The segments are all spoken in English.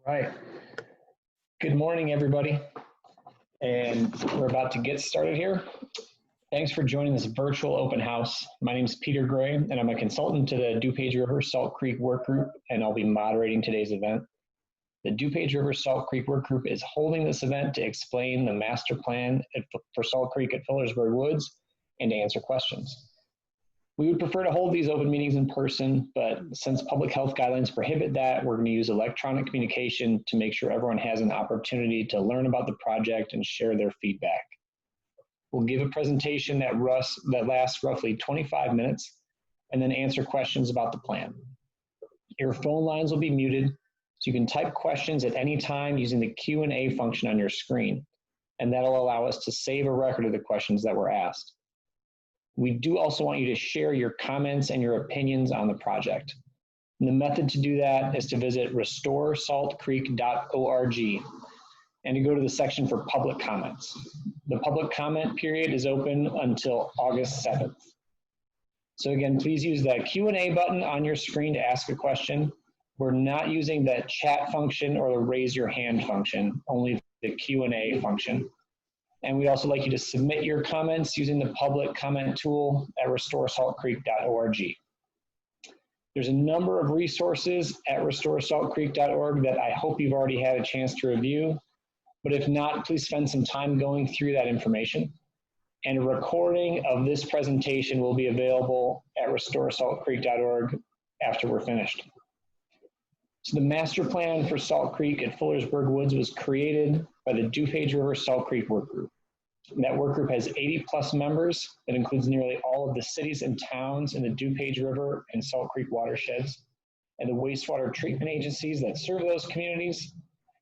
Right. Good morning, everybody. And we're about to get started here. Thanks for joining this virtual open house. My name is Peter Gray, and I'm a consultant to the DuPage River Salt Creek Work Group, and I'll be moderating today's event. The DuPage River Salt Creek Work Group is holding this event to explain the master plan for Salt Creek at Fullersburg Woods and to answer questions. We would prefer to hold these open meetings in person, but since public health guidelines prohibit that, we're going to use electronic communication to make sure everyone has an opportunity to learn about the project and share their feedback. We'll give a presentation that lasts roughly 25 minutes and then answer questions about the plan. Your phone lines will be muted, so you can type questions at any time using the Q&A function on your screen, and that'll allow us to save a record of the questions that were asked. We do also want you to share your comments and your opinions on the project. And the method to do that is to visit restoresaltcreek.org and to go to the section for public comments. The public comment period is open until August 7th. So again, please use that Q&A button on your screen to ask a question. We're not using that chat function or the raise your hand function, only the Q&A function. And we'd also like you to submit your comments using the public comment tool at restoresaltcreek.org. There's a number of resources at restoresaltcreek.org that I hope you've already had a chance to review, but if not, please spend some time going through that information. And a recording of this presentation will be available at restoresaltcreek.org after we're finished. So the master plan for Salt Creek at Fullersburg Woods was created by the DuPage River Salt Creek Work Group. And that work group has 80+ members. That includes nearly all of the cities and towns in the DuPage River and Salt Creek watersheds, and the wastewater treatment agencies that serve those communities,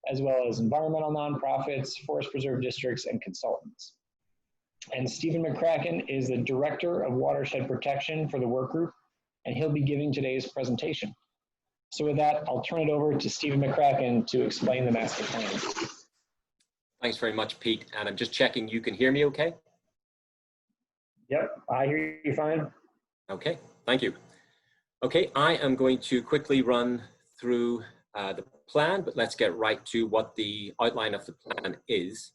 as well as environmental nonprofits, forest preserve districts, and consultants. And Stephen Mccracken is the Director of Watershed Protection for the work group, and he'll be giving today's presentation. So with that, I'll turn it over to Stephen Mccracken to explain the master plan. Thanks very much, Pete. And I'm just checking you can hear me okay? Yep, I hear you fine. Okay, thank you. Okay, I am going to quickly run through the plan, but let's get right to what the outline of the plan is.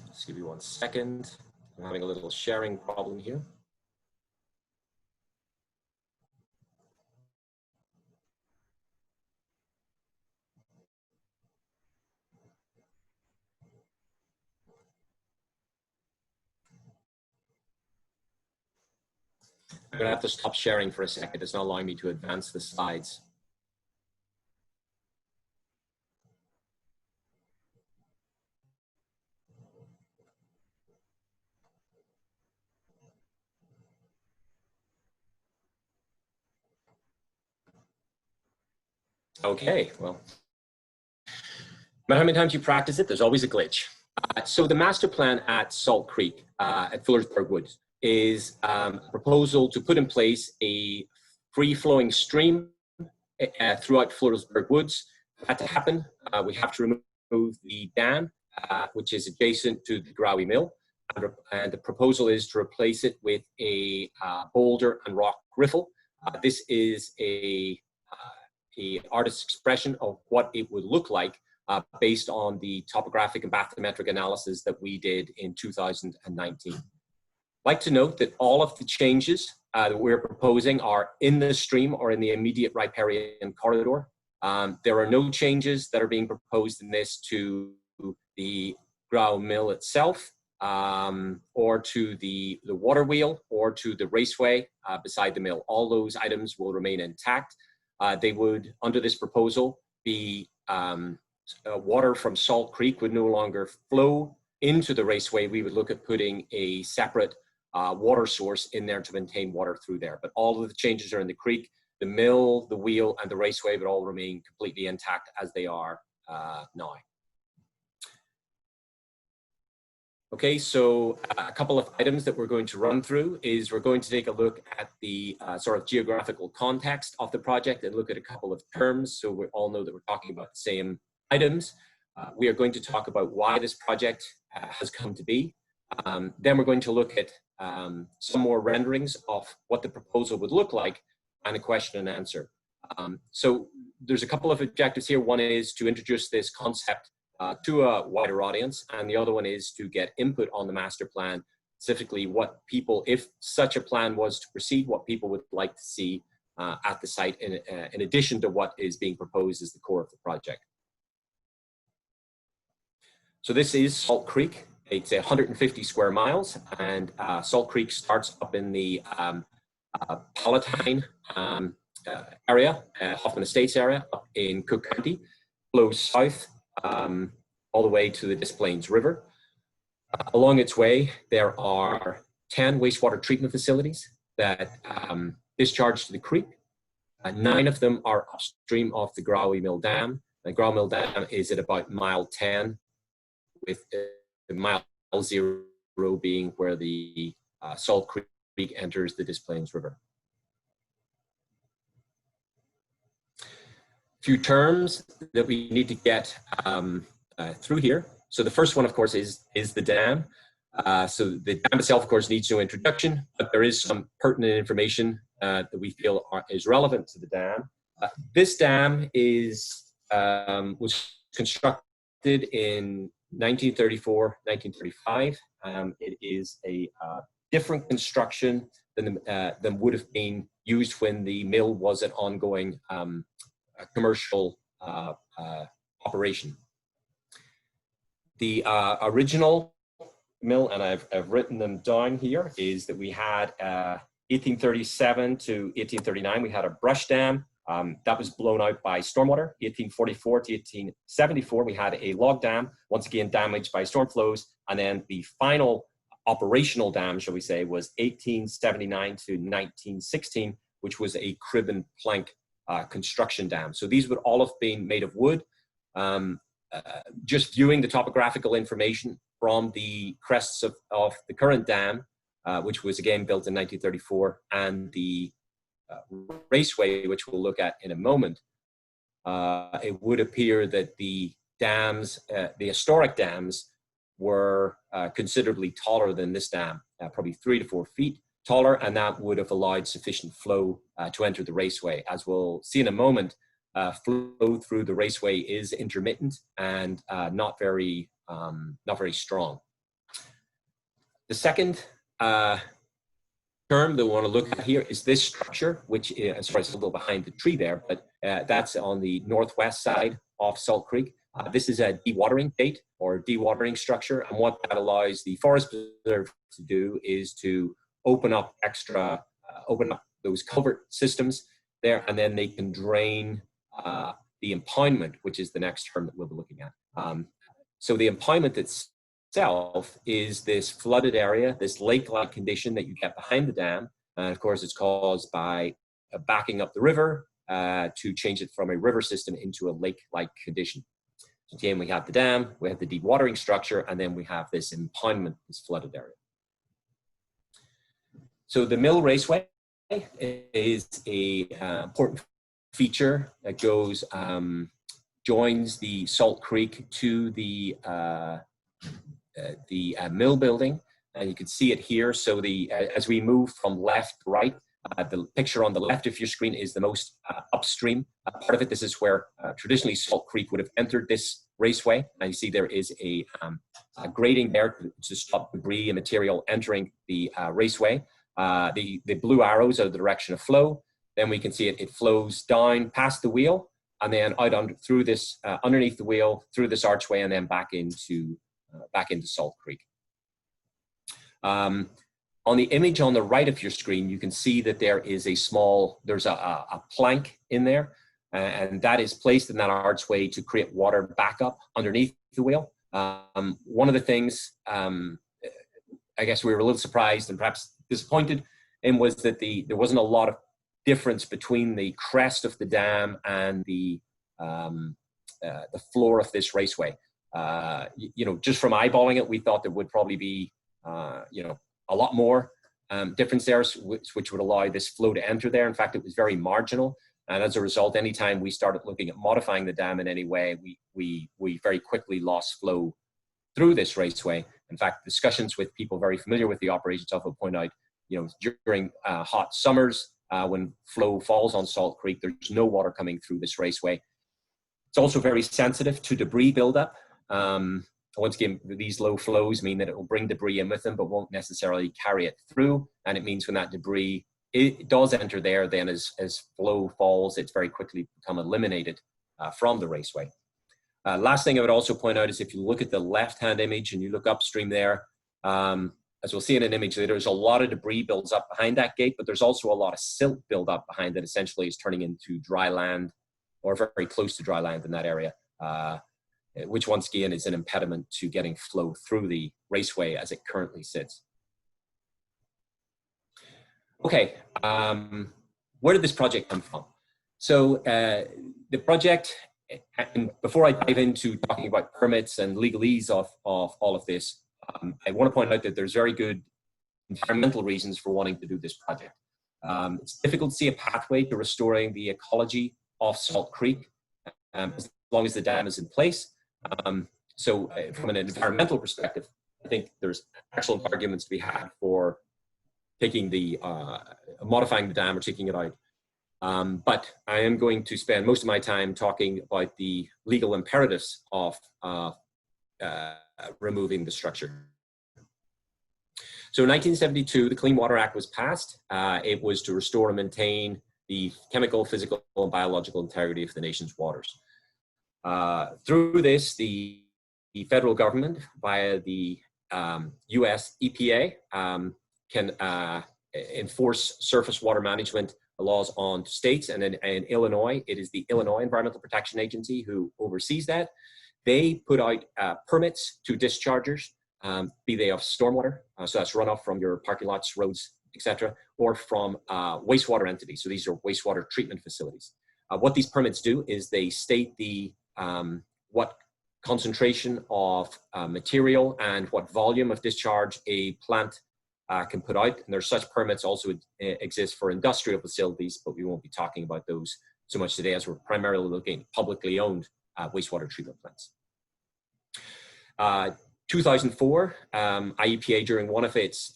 Just give you 1 second. I'm having a little sharing problem here. I'm going to have to stop sharing for a second. It's not allowing me to advance the slides. Okay, well, no matter how many times you practice it, there's always a glitch. So the master plan at Salt Creek at Fullersburg Woods is a proposal to put in place a free-flowing stream throughout Fullersburg Woods. For that to happen, we have to remove the dam, which is adjacent to the Growie Mill, and the proposal is to replace it with a boulder and rock riffle. This is a artist's expression of what it would look like based on the topographic and bathymetric analysis that we did in 2019. I'd like to note that all of the changes that we're proposing are in the stream or in the immediate riparian corridor. There are no changes that are being proposed in this to the Growie Mill itself, or to the water wheel, or to the raceway beside the mill. All those items will remain intact. They would, under this proposal, be water from Salt Creek would no longer flow into the raceway. We would look at putting a separate water source in there to maintain water through there. But all of the changes are in the creek. The mill, the wheel, and the raceway would all remain completely intact as they are now. Okay, so a couple of items that we're going to run through is we're going to take a look at the sort of geographical context of the project and look at a couple of terms so we all know that we're talking about the same items. We are going to talk about why this project has come to be. Then we're going to look at some more renderings of what the proposal would look like and a question and answer. So there's a couple of objectives here. One is to introduce this concept to a wider audience, and the other one is to get input on the master plan, specifically what people, if such a plan was to proceed, what people would like to see at the site in addition to what is being proposed as the core of the project. So this is Salt Creek. It's 150 square miles, and Salt Creek starts up in the Palatine area, Hoffman Estates area, up in Cook County, flows south all the way to the Des Plaines River. Along its way, there are 10 wastewater treatment facilities that discharge to the creek. 9 of them are upstream of the Growey Mill Dam. The Growey Mill Dam is at about mile 10, with mile 0 being where the Salt Creek enters the Des Plaines River. Few terms that we need to get through here. So the first one, of course, is the dam. So the dam itself, of course, needs no introduction, but there is some pertinent information that we feel is relevant to the dam. This dam was constructed in 1934, 1935. It is a different construction than would have been used when the mill was an ongoing commercial operation. The original mill, and I've written them down here, is that we had 1837 to 1839, we had a brush dam. That was blown out by stormwater. 1844 to 1874, we had a log dam, once again damaged by storm flows. And then the final operational dam, shall we say, was 1879 to 1916, which was a crib and plank construction dam. So these would all have been made of wood. Just viewing the topographical information from the crests of the current dam, which was again built in 1934, and the Raceway, which we'll look at in a moment, it would appear that the dams, the historic dams, were considerably taller than this dam, probably 3 to 4 feet taller, and that would have allowed sufficient flow to enter the Raceway. As we'll see in a moment, flow through the Raceway is intermittent and not very strong. The second term that we want to look at here is this structure, which is a little behind the tree there, but that's on the northwest side of Salt Creek. This is a dewatering gate or dewatering structure, and what that allows the Forest Preserve to do is to open up those culvert systems there, and then they can drain the impoundment, which is the next term that we'll be looking at. So the impoundment itself is this flooded area, this lake-like condition that you get behind the dam. And of course, it's caused by backing up the river to change it from a river system into a lake-like condition. So again, we have the dam, we have the dewatering structure, and then we have this impoundment, this flooded area. So the Mill Raceway is a important feature that goes, joins the Salt Creek to the mill building, and you can see it here. So as we move from left to right, the picture on the left of your screen is the most upstream part of it. This is where traditionally Salt Creek would have entered this raceway, and you see there is a grading there to stop debris and material entering the raceway. The blue arrows are the direction of flow. Then we can see it flows down past the wheel, and then out through this underneath the wheel, through this archway, and then back into Salt Creek. On the image on the right of your screen, you can see that there is there's a plank in there, and that is placed in that archway to create water backup underneath the wheel. One of the things I guess we were a little surprised and perhaps disappointed in was that there wasn't a lot of difference between the crest of the dam and the floor of this raceway. Just from eyeballing it, we thought there would probably be, a lot more difference there, which would allow this flow to enter there. In fact, it was very marginal. And as a result, anytime we started looking at modifying the dam in any way, we very quickly lost flow through this raceway. In fact, discussions with people very familiar with the operations of it point out, during hot summers, when flow falls on Salt Creek, there's no water coming through this raceway. It's also very sensitive to debris buildup. Once again, these low flows mean that it will bring debris in with them, but won't necessarily carry it through. And it means when that debris it does enter there, then as flow falls, it's very quickly become eliminated from the raceway. Last thing I would also point out is if you look at the left-hand image and you look upstream there, as we'll see in an image later, there's a lot of debris builds up behind that gate, but there's also a lot of silt build up behind that essentially is turning into dry land or very close to dry land in that area, which once again is an impediment to getting flow through the raceway as it currently sits. Okay, where did this project come from? So the project, and before I dive into talking about permits and legalese of all of this, I want to point out that there's very good environmental reasons for wanting to do this project. It's difficult to see a pathway to restoring the ecology of Salt Creek as long as the dam is in place. So from an environmental perspective, I think there's excellent arguments to be had for taking the, modifying the dam or taking it out. But I am going to spend most of my time talking about the legal imperatives of removing the structure. So in 1972, the Clean Water Act was passed. It was to restore and maintain the chemical, physical, and biological integrity of the nation's waters. Through this, the federal government, via the US EPA, can enforce surface water management laws on states, and in Illinois, it is the Illinois Environmental Protection Agency who oversees that. They put out permits to dischargers, be they of stormwater, so that's runoff from your parking lots, roads, etc., or from wastewater entities. So these are wastewater treatment facilities. What these permits do is they state the what concentration of material and what volume of discharge a plant can put out. And there's such permits also exist for industrial facilities, but we won't be talking about those so much today as we're primarily looking at publicly owned wastewater treatment plants. 2004, IEPA, during one of its,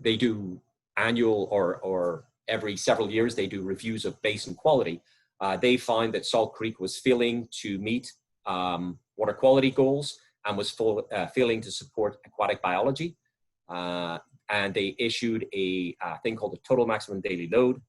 they do annual or every several years, they do reviews of basin quality. They find that Salt Creek was failing to meet water quality goals and was failing to support aquatic biology. And they issued a thing called the total maximum daily load,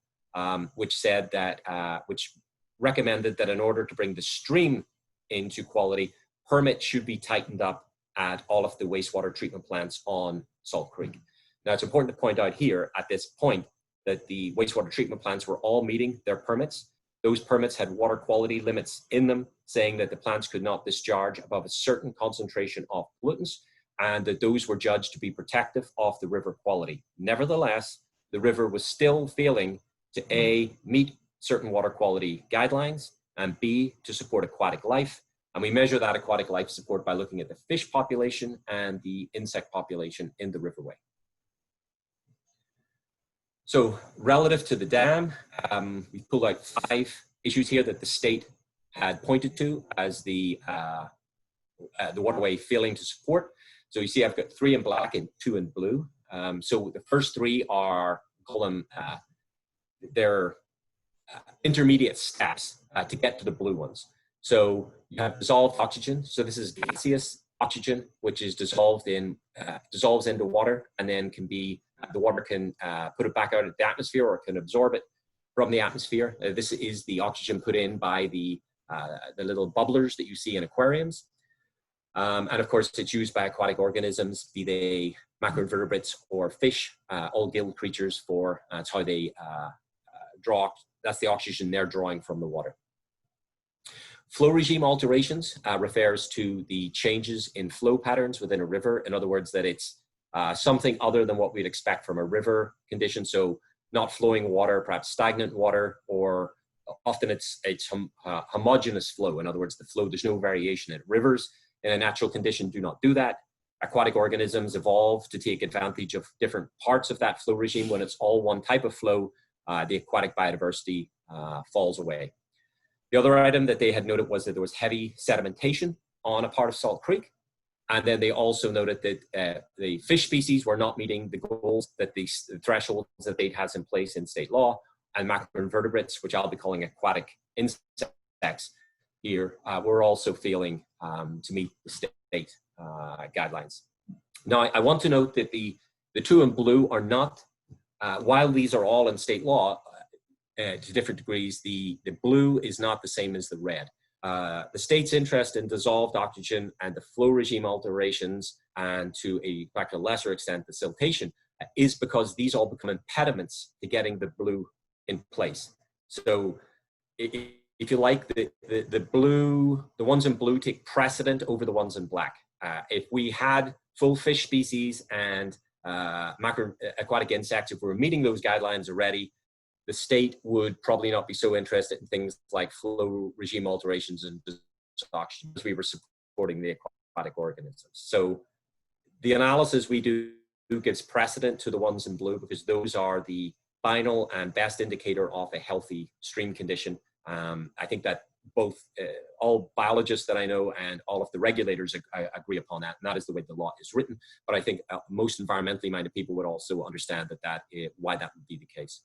which said that, which recommended that in order to bring the stream into quality, permits should be tightened up at all of the wastewater treatment plants on Salt Creek. Now, it's important to point out here at this point that the wastewater treatment plants were all meeting their permits. Those permits had water quality limits in them, saying that the plants could not discharge above a certain concentration of pollutants, and that those were judged to be protective of the river quality. Nevertheless, the river was still failing to A, meet certain water quality guidelines, and B, to support aquatic life. And we measure that aquatic life support by looking at the fish population and the insect population in the riverway. So relative to the dam, we've pulled out 5 issues here that the state had pointed to as the waterway failing to support. So you see I've got 3 in black and 2 in blue. So the first 3 are, call them, they're intermediate steps to get to the blue ones. So you have dissolved oxygen. So this is gaseous oxygen, which is dissolved in, dissolves into water, and then can be, the water can put it back out into the atmosphere or can absorb it from the atmosphere. This is the oxygen put in by the little bubblers that you see in aquariums. And of course, it's used by aquatic organisms, be they macroinvertebrates or fish, all gilled creatures for, that's how they draw, that's the oxygen they're drawing from the water. Flow regime alterations refers to the changes in flow patterns within a river. In other words, that it's something other than what we'd expect from a river condition. So not flowing water, perhaps stagnant water, or often it's homogeneous flow. In other words, the flow, there's no variation in rivers. In a natural condition, do not do that. Aquatic organisms evolve to take advantage of different parts of that flow regime. When it's all one type of flow, the aquatic biodiversity falls away. The other item that they had noted was that there was heavy sedimentation on a part of Salt Creek. And then they also noted that the fish species were not meeting the goals, that the thresholds that they had in place in state law, and macroinvertebrates, which I'll be calling aquatic insects here, were also failing to meet the state guidelines. Now, I want to note that the two in blue are not, while these are all in state law to different degrees, the blue is not the same as the red. The state's interest in dissolved oxygen and the flow regime alterations, and to a lesser extent the siltation, is because these all become impediments to getting the blue in place. So if you like, the ones in blue take precedent over the ones in black. If we had full fish species and aquatic insects, if we were meeting those guidelines already, the state would probably not be so interested in things like flow regime alterations and oxygen, as we were supporting the aquatic organisms. So the analysis we do gives precedent to the ones in blue, because those are the final and best indicator of a healthy stream condition. I think that both all biologists that I know and all of the regulators agree upon that, and that is the way the law is written. But I think most environmentally minded people would also understand that why that would be the case.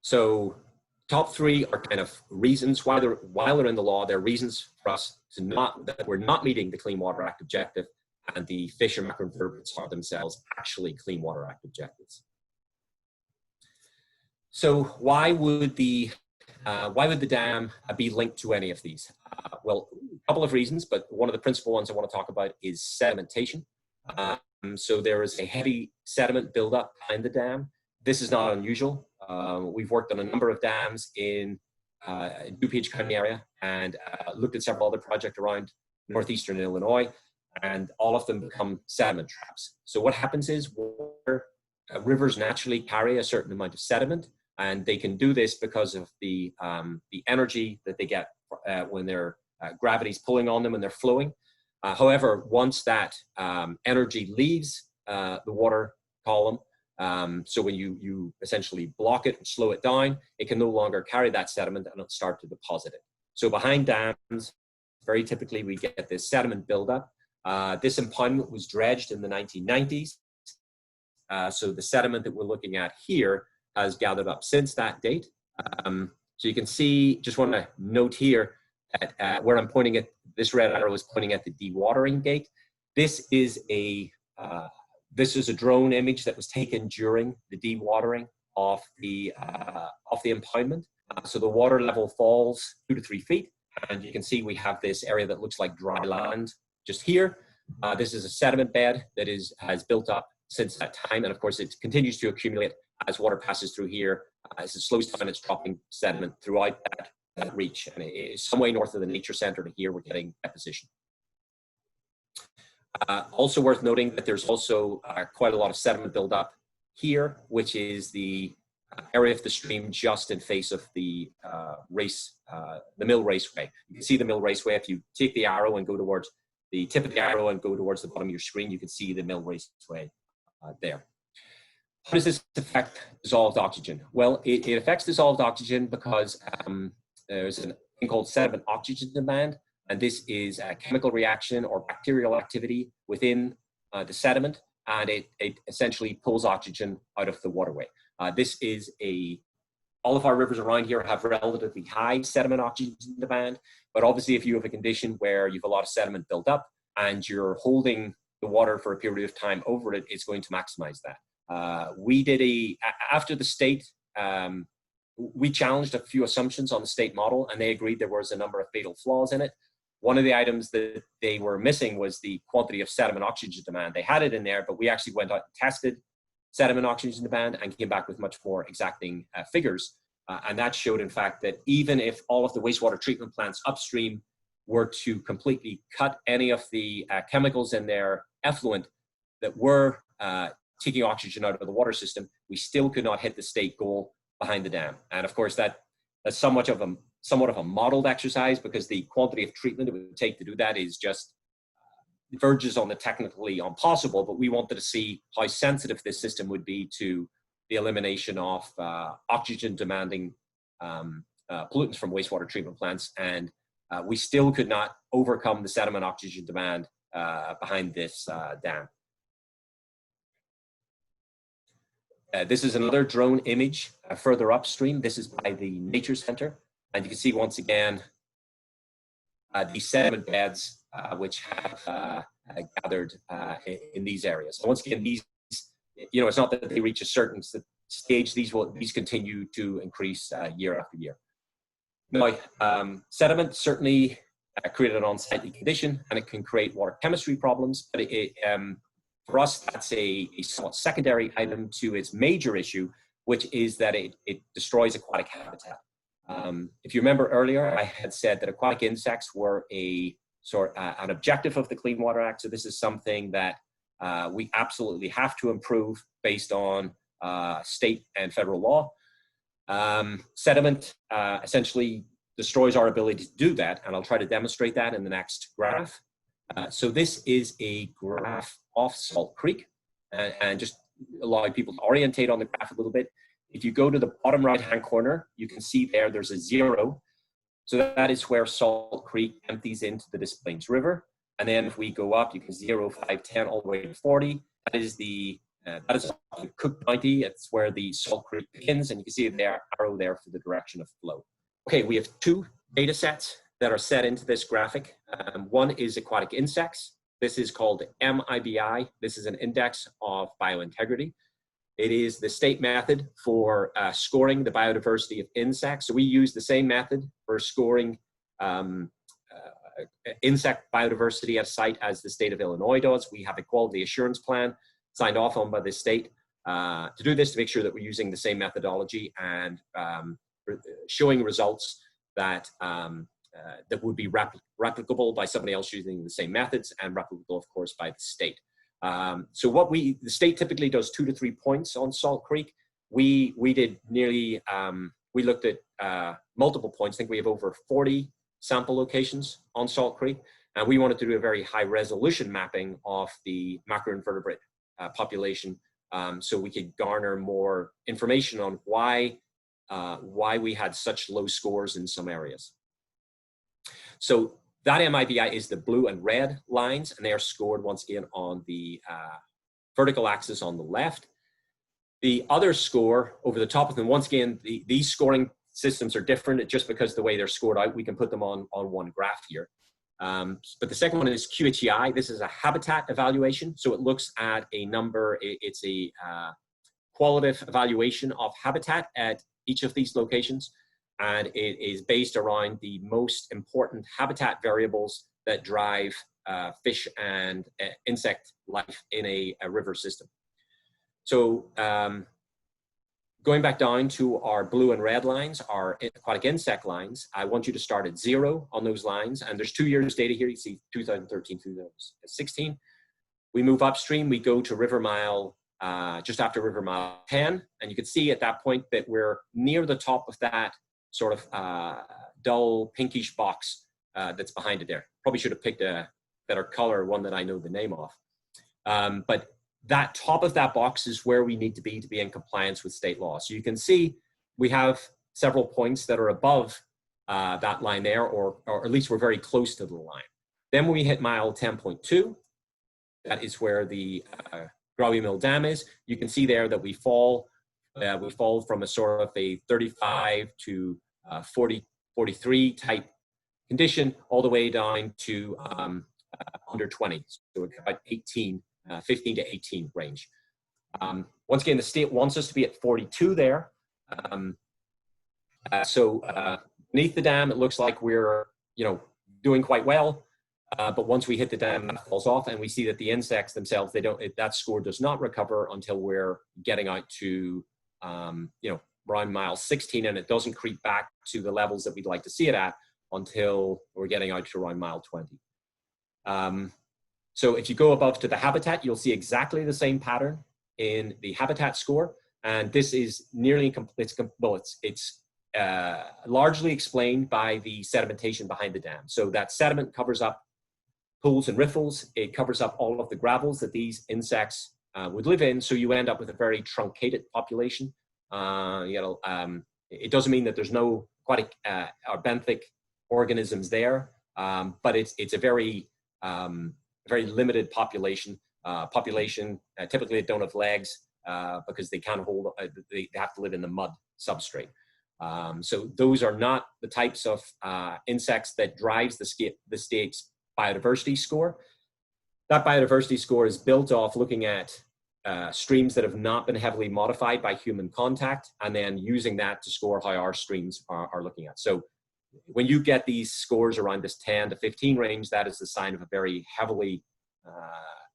So top three are kind of reasons why while they're in the law, they're reasons for us to that we're not meeting the Clean Water Act objective, and the fish and macroinvertebrates are themselves actually Clean Water Act objectives. So why would the dam be linked to any of these? Well, a couple of reasons, but one of the principal ones I want to talk about is sedimentation. So there is a heavy sediment buildup behind the dam. This is not unusual. We've worked on a number of dams in DuPage County area, and looked at several other projects around northeastern Illinois, and all of them become sediment traps. So what happens is rivers naturally carry a certain amount of sediment, and they can do this because of the energy that they get when their gravity's pulling on them and they're flowing. However, once that energy leaves the water column, so when you essentially block it and slow it down, it can no longer carry that sediment and it'll start to deposit it. So behind dams, very typically we get this sediment buildup. This impoundment was dredged in the 1990s. So the sediment that we're looking at here has gathered up since that date. So you can see, just want to note here that where I'm pointing at, this red arrow is pointing at the dewatering gate. This is a drone image that was taken during the dewatering of the impoundment. So the water level falls 2 to 3 feet, and you can see we have this area that looks like dry land just here. This is a sediment bed that has built up since that time, and of course it continues to accumulate as water passes through here. As it slows down, it's dropping sediment throughout that reach, and it is some way north of the nature center to here we're getting deposition. Also worth noting that there's also quite a lot of sediment buildup here, which is the area of the stream just in face of the Mill Raceway. You can see the Mill Raceway. If you take the arrow and go towards the tip of the arrow and go towards the bottom of your screen, you can see the Mill Raceway there. How does this affect dissolved oxygen? Well, it affects dissolved oxygen because there's a thing called sediment oxygen demand, and this is a chemical reaction or bacterial activity within the sediment, and it essentially pulls oxygen out of the waterway. All of our rivers around here have relatively high sediment oxygen demand, but obviously if you have a condition where you have a lot of sediment built up and you're holding the water for a period of time over it, it's going to maximize that. After the state, we challenged a few assumptions on the state model, and they agreed there was a number of fatal flaws in it. One of the items that they were missing was the quantity of sediment oxygen demand. They had it in there, but we actually went out and tested sediment oxygen demand and came back with much more exacting figures. And that showed, in fact, that even if all of the wastewater treatment plants upstream were to completely cut any of the chemicals in their effluent that were taking oxygen out of the water system, we still could not hit the state goal behind the dam. And of course, that's somewhat of a modeled exercise, because the quantity of treatment it would take to do that is just verges on the technically impossible. But we wanted to see how sensitive this system would be to the elimination of oxygen demanding pollutants from wastewater treatment plants. And we still could not overcome the sediment oxygen demand behind this dam. This is another drone image further upstream. This is by the Nature Center. And you can see once again these sediment beds which have gathered in these areas. So once again, these, you know, it's not that they reach a certain stage. These continue to increase year after year. Now, sediment certainly created an unsightly condition, and it can create water chemistry problems. But for us, that's a somewhat secondary item to its major issue, which is that it destroys aquatic habitat. If you remember earlier, I had said that aquatic insects were an objective of the Clean Water Act. So this is something that we absolutely have to improve based on state and federal law. Sediment essentially destroys our ability to do that, and I'll try to demonstrate that in the next graph. So this is a graph off Salt Creek, and just allow people to orientate on the graph a little bit. If you go to the bottom right-hand corner, you can see there's a 0. So that is where Salt Creek empties into the Des Plaines River. And then if we go up, you can 0, 5, 10, all the way to 40. That is Cook 90. It's where the Salt Creek begins, and you can see the arrow there for the direction of flow. Okay, we have 2 data sets that are set into this graphic. One is aquatic insects. This is called MIBI. This is an index of biointegrity. It is the state method for scoring the biodiversity of insects. So we use the same method for scoring insect biodiversity at a site as the state of Illinois does. We have a quality assurance plan signed off on by the state to do this, to make sure that we're using the same methodology and showing results that that would be replicable by somebody else using the same methods, and replicable, of course, by the state. So the state typically does 2 to 3 points on Salt Creek. We did nearly, we looked at multiple points. I think we have over 40 sample locations on Salt Creek, and we wanted to do a very high resolution mapping of the macroinvertebrate population, so we could garner more information on why we had such low scores in some areas. So that MIBI is the blue and red lines, and they are scored once again on the vertical axis on the left. The other score over the top of them, once again, these scoring systems are different just because the way they're scored out. We can put them on one graph here. But the second one is QHEI. This is a habitat evaluation. So it looks at a number, it's a qualitative evaluation of habitat at each of these locations. And it is based around the most important habitat variables that drive fish and insect life in a river system. So going back down to our blue and red lines, our aquatic insect lines, I want you to start at 0 on those lines. And there's 2 years data here. You see 2013, 2016. We move upstream, we go to river mile, just after river mile 10. And you can see at that point that we're near the top of that sort of dull pinkish box that's behind it there. Probably should have picked a better color, one that I know the name of. But that top of that box is where we need to be in compliance with state law. So you can see we have several points that are above that line there, or at least we're very close to the line. Then when we hit mile 10.2, that is where the Growy Mill Dam is. You can see there that we fall from a sort of a 35 to 40, 43 type condition all the way down to under 20. So about 18, 15 to 18 range. Once again, the state wants us to be at 42 there. So beneath the dam, it looks like we're doing quite well. But once we hit the dam, that falls off, and we see that the insects themselves, that score does not recover until we're getting out to around mile 16, and it doesn't creep back to the levels that we'd like to see it at until we're getting out to around mile 20. So if you go above to the habitat, you'll see exactly the same pattern in the habitat score, and this is nearly complete. It's largely explained by the sedimentation behind the dam. So that sediment covers up pools and riffles. It covers up all of the gravels that these insects would live in. So you end up with a very truncated population. It doesn't mean that there's no aquatic or benthic organisms there, but it's a very very limited population. Typically they don't have legs because they can't hold, they have to live in the mud substrate. So those are not the types of insects that drives the state's biodiversity score. That biodiversity score is built off looking at streams that have not been heavily modified by human contact, and then using that to score how our streams are looking at. So when you get these scores around this 10 to 15 range, that is the sign of a very heavily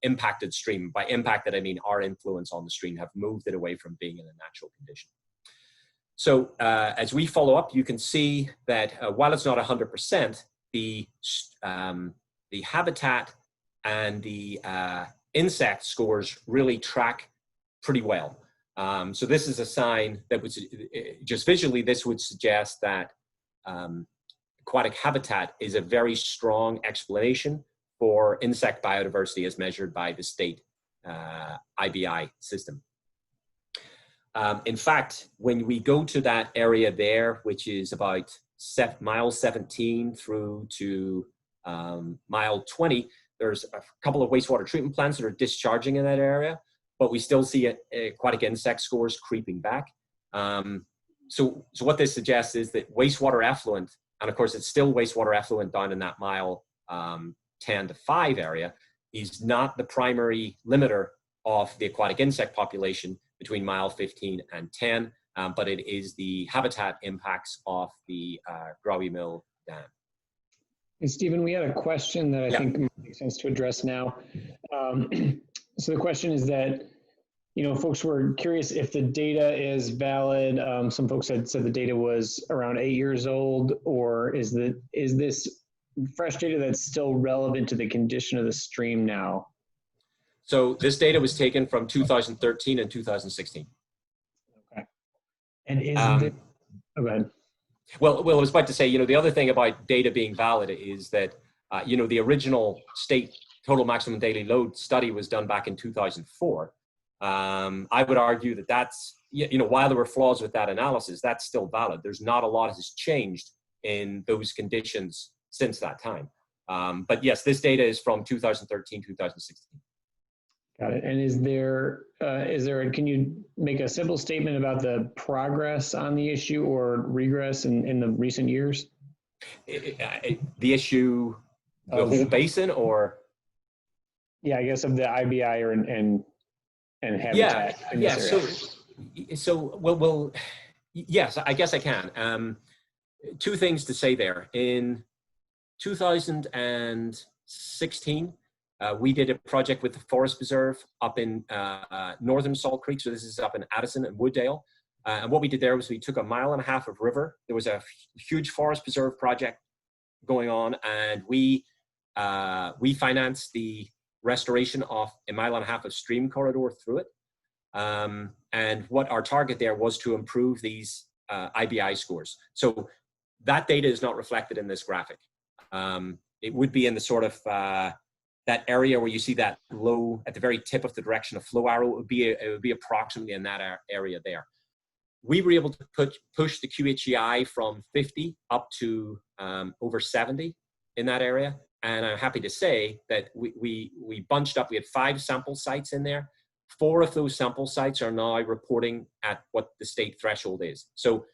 impacted stream. By impacted, I mean our influence on the stream have moved it away from being in a natural condition. So as we follow up, you can see that while it's not 100%, the habitat and the insect scores really track pretty well. So this is a sign that would, just visually, this would suggest that aquatic habitat is a very strong explanation for insect biodiversity as measured by the state IBI system. In fact, when we go to that area there, which is about mile 17 through to mile 20, there's a couple of wastewater treatment plants that are discharging in that area, but we still see aquatic insect scores creeping back. So what this suggests is that wastewater effluent, and of course it's still wastewater effluent down in that mile 10 to 5 area, is not the primary limiter of the aquatic insect population between mile 15 and 10, but it is the habitat impacts of the Growy Mill Dam. And Stephen, we had a question that I think makes sense to address now. So the question is that, you know, folks were curious if the data is valid. Some folks had said the data was around 8 years old, or is this fresh data that's still relevant to the condition of the stream now? So this data was taken from 2013 and 2016. Okay. And is oh, go ahead. Well, I was about to say, you know, the other thing about data being valid is that, you know, the original state total maximum daily load study was done back in 2004. I would argue that that's, you know, while there were flaws with that analysis, that's still valid. There's not a lot has changed in those conditions since that time. But yes, this data is from 2013, 2016. Got it. And is there, can you make a simple statement about the progress on the issue or regress in the recent years? The issue, the whole basin, or? Yeah, I guess of the IBI and habitat in this area. So yes, I guess I can. Two things to say there. In 2016, we did a project with the Forest Preserve up in northern Salt Creek. So this is up in Addison and Wooddale. And what we did there was we took 1.5 miles of river. There was a huge Forest Preserve project going on, and we financed the restoration of 1.5 miles of stream corridor through it. And what our target there was to improve these IBI scores. So that data is not reflected in this graphic. It would be in the sort of that area where you see that low at the very tip of the direction of flow arrow. It would be approximately in that area there. We were able to push the QHEI from 50 up to over 70 in that area. And I'm happy to say that we bunched up. We had 5 sample sites in there. 4 of those sample sites are now reporting at what the state threshold is. So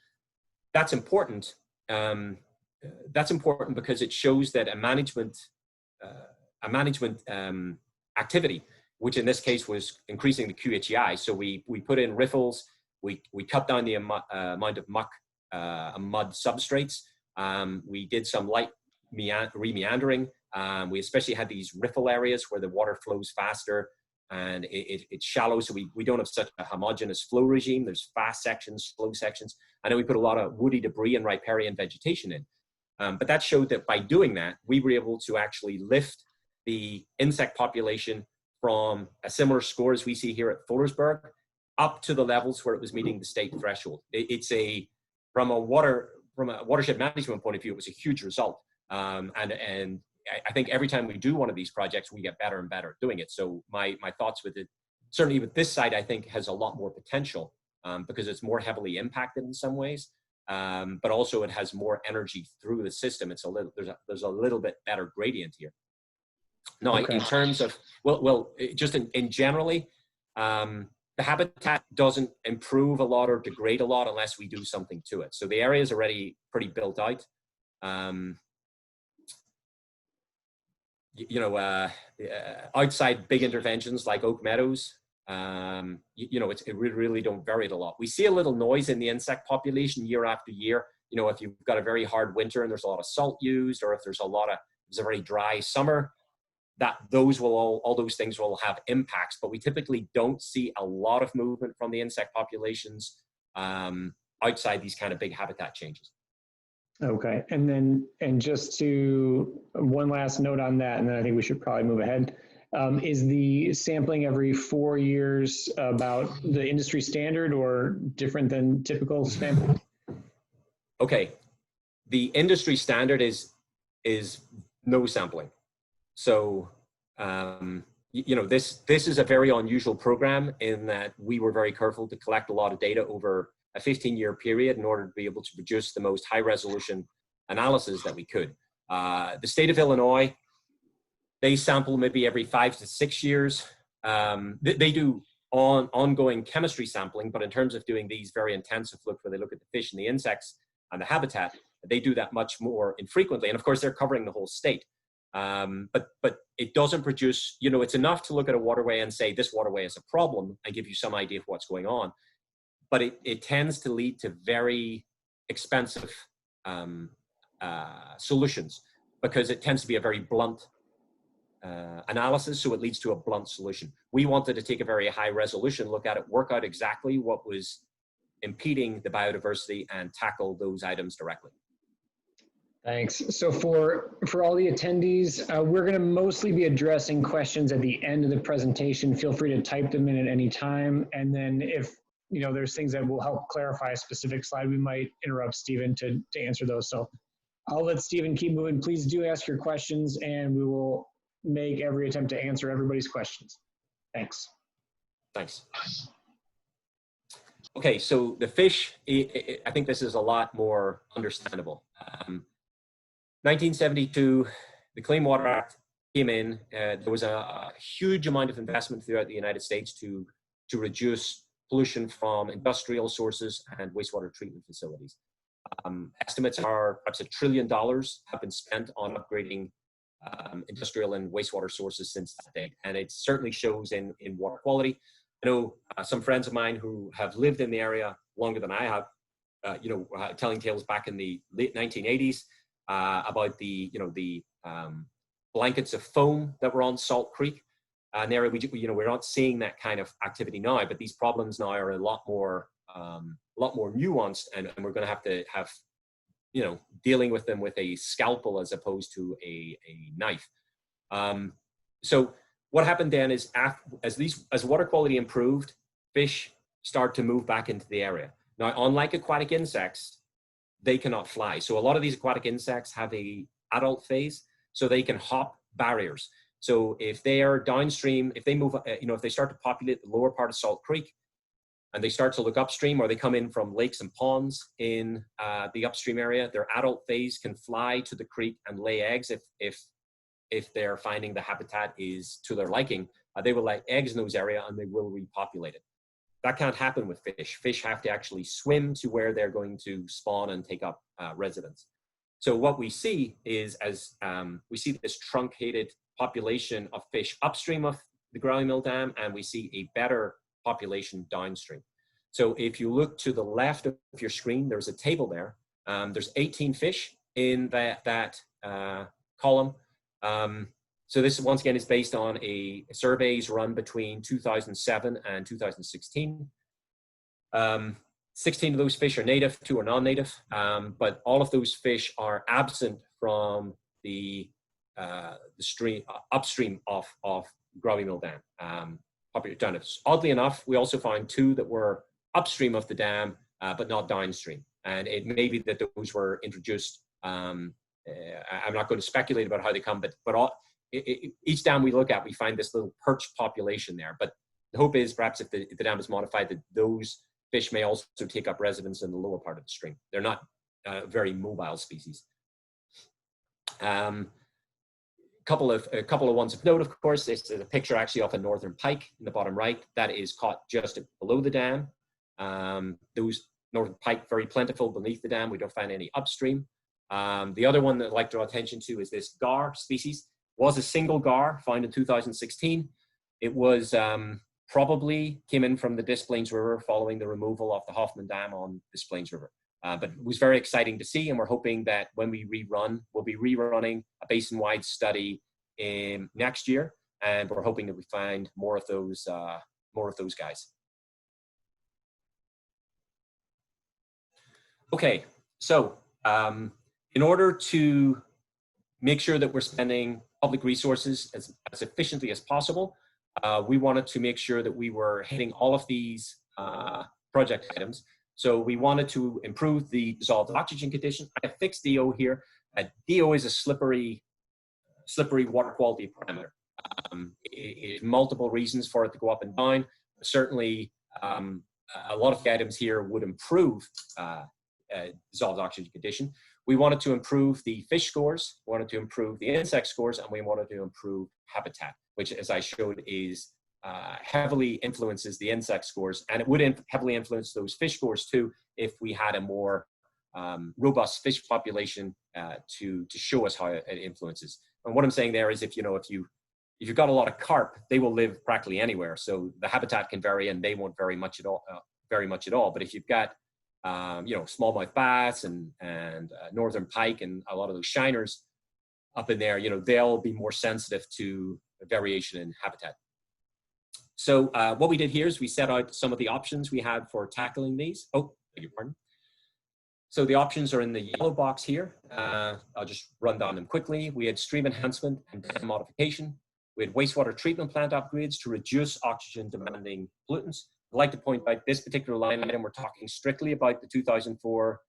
that's important. That's important because it shows that a management activity, which in this case was increasing the QHEI. So we put in riffles, we cut down the amount of muck, mud substrates. We did some light remeandering. We especially had these riffle areas where the water flows faster and it's shallow, so we don't have such a homogeneous flow regime. There's fast sections, slow sections, and then we put a lot of woody debris and riparian vegetation in. But that showed that by doing that, we were able to actually lift the insect population from a similar score as we see here at Fullersburg up to the levels where it was meeting the state threshold. From a watershed management point of view, it was a huge result. And I think every time we do one of these projects, we get better and better at doing it. So my thoughts with it, certainly with this site, I think has a lot more potential because it's more heavily impacted in some ways, but also it has more energy through the system. It's there's a little bit better gradient here. Now, Okay. in terms of, just in generally, the habitat doesn't improve a lot or degrade a lot unless we do something to it. So the area is already pretty built out. Outside big interventions like oak meadows, it really don't vary it a lot. We see a little noise in the insect population year after year. If you've got a very hard winter and there's a lot of salt used, or if there's a very dry summer, all those things will have impacts, but we typically don't see a lot of movement from the insect populations outside these kind of big habitat changes. Okay, and just to one last note on that, and then I think we should probably move ahead. Is the sampling every 4 years about the industry standard or different than typical sampling? Okay, the industry standard is no sampling. So, this is a very unusual program in that we were very careful to collect a lot of data over a 15-year period in order to be able to produce the most high-resolution analysis that we could. The state of Illinois, they sample maybe every 5 to 6 years. They do ongoing chemistry sampling, but in terms of doing these very intensive looks where they look at the fish and the insects and the habitat, they do that much more infrequently. And of course, they're covering the whole state. But it doesn't produce, it's enough to look at a waterway and say this waterway is a problem and give you some idea of what's going on. But it tends to lead to very expensive solutions because it tends to be a very blunt analysis, so it leads to a blunt solution. We wanted to take a very high resolution look at it, work out exactly what was impeding the biodiversity and tackle those items directly. Thanks. So for all the attendees, we're going to mostly be addressing questions at the end of the presentation. Feel free to type them in at any time. And then if there's things that will help clarify a specific slide, we might interrupt Stephen to answer those. So I'll let Stephen keep moving. Please do ask your questions and we will make every attempt to answer everybody's questions. Thanks. Thanks. Okay, so the fish, I think this is a lot more understandable. 1972, the Clean Water Act came in. There was a huge amount of investment throughout the United States to reduce pollution from industrial sources and wastewater treatment facilities. Estimates are perhaps $1 trillion have been spent on upgrading industrial and wastewater sources since that date, and it certainly shows in water quality. I know some friends of mine who have lived in the area longer than I have, telling tales back in the late 1980s about the blankets of foam that were on Salt Creek. And there, we're not seeing that kind of activity now, but these problems now are a lot more nuanced, and we're going to have dealing with them with a scalpel as opposed to a knife. So what happened then is as water quality improved, fish start to move back into the area. Now, unlike aquatic insects, they cannot fly. So a lot of these aquatic insects have a adult phase, so they can hop barriers. So if they are downstream, if they move, if they start to populate the lower part of Salt Creek and they start to look upstream, or they come in from lakes and ponds in the upstream area, their adult phase can fly to the creek and lay eggs if they're finding the habitat is to their liking. They will lay eggs in those areas and they will repopulate it. That can't happen with fish. Fish have to actually swim to where they're going to spawn and take up residence. So what we see is we see this truncated population of fish upstream of the Growling Mill Dam, and we see a better population downstream. So if you look to the left of your screen, there's a table there. There's 18 fish in that column. So this, once again, is based on surveys run between 2007 and 2016. 16 of those fish are native, 2 are non-native, but all of those fish are absent from the stream upstream of Growling Mill Dam. Oddly enough, we also found 2 that were upstream of the dam, but not downstream. And it may be that those were introduced. I'm not going to speculate about how they come, but each dam we look at, we find this little perch population there. But the hope is perhaps if the dam is modified, that those fish may also take up residence in the lower part of the stream. They're not very mobile species. couple of ones of note, of course. This is a picture actually of a northern pike in the bottom right that is caught just below the dam. Those northern pike very plentiful beneath the dam. We don't find any upstream. The other one that I'd like to draw attention to is this gar species. Was a single gar found in 2016. It was probably came in from the Des Plaines River following the removal of the Hoffman Dam on Des Plaines River. But it was very exciting to see, and we're hoping that when we rerun, we'll be rerunning a basin-wide study in next year, and we're hoping that we find more of those guys. Okay, so in order to make sure that we're spending public resources as efficiently as possible, we wanted to make sure that we were hitting all of these project items. So we wanted to improve the dissolved oxygen condition. I have fixed DO here. DO is a slippery water quality parameter. Multiple reasons for it to go up and down. Certainly, a lot of the items here would improve dissolved oxygen condition. We wanted to improve the fish scores, we wanted to improve the insect scores, and we wanted to improve habitat, which, as I showed, is heavily influences the insect scores, and it would heavily influence those fish scores too if we had a more robust fish population to show us how it influences. And what I'm saying there is, if you've got a lot of carp, they will live practically anywhere, so the habitat can vary, and they won't vary much at all. But if you've got smallmouth bass and northern pike and a lot of those shiners up in there, they'll be more sensitive to variation in habitat. So what we did here is we set out some of the options we had for tackling these. Oh, beg your pardon. So the options are in the yellow box here. I'll just run down them quickly. We had stream enhancement and dam modification. We had wastewater treatment plant upgrades to reduce oxygen demanding pollutants. I'd like to point out this particular line item, we're talking strictly about the 2004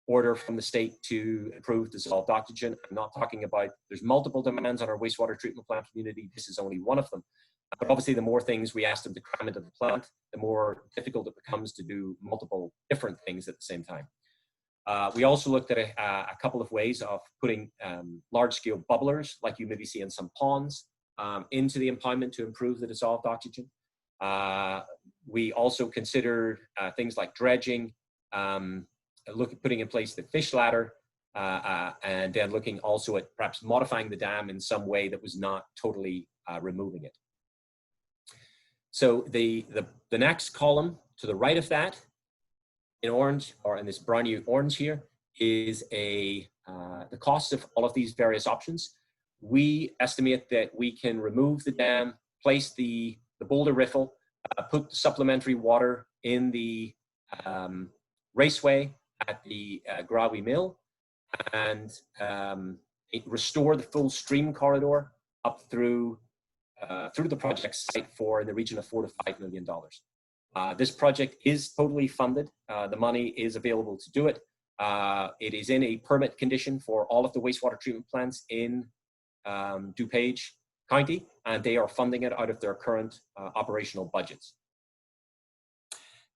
order from the state to improve dissolved oxygen. I'm not talking about, there's multiple demands on our wastewater treatment plant community. This is only one of them. But obviously, the more things we ask them to cram into the plant, the more difficult it becomes to do multiple different things at the same time. We also looked at a couple of ways of putting large-scale bubblers, like you maybe see in some ponds, into the impoundment to improve the dissolved oxygen. We also considered things like dredging, putting in place the fish ladder, and then looking also at perhaps modifying the dam in some way that was not totally removing it. So the next column to the right of that, in orange, or in this browny orange here, is the cost of all of these various options. We estimate that we can remove the dam, place the boulder riffle, put supplementary water in the Raceway at the Grawi Mill, and restore the full stream corridor up through the project site for in the region of $4 to $5 million. This project is totally funded. The money is available to do it. It is in a permit condition for all of the wastewater treatment plants in DuPage County, and they are funding it out of their current operational budgets.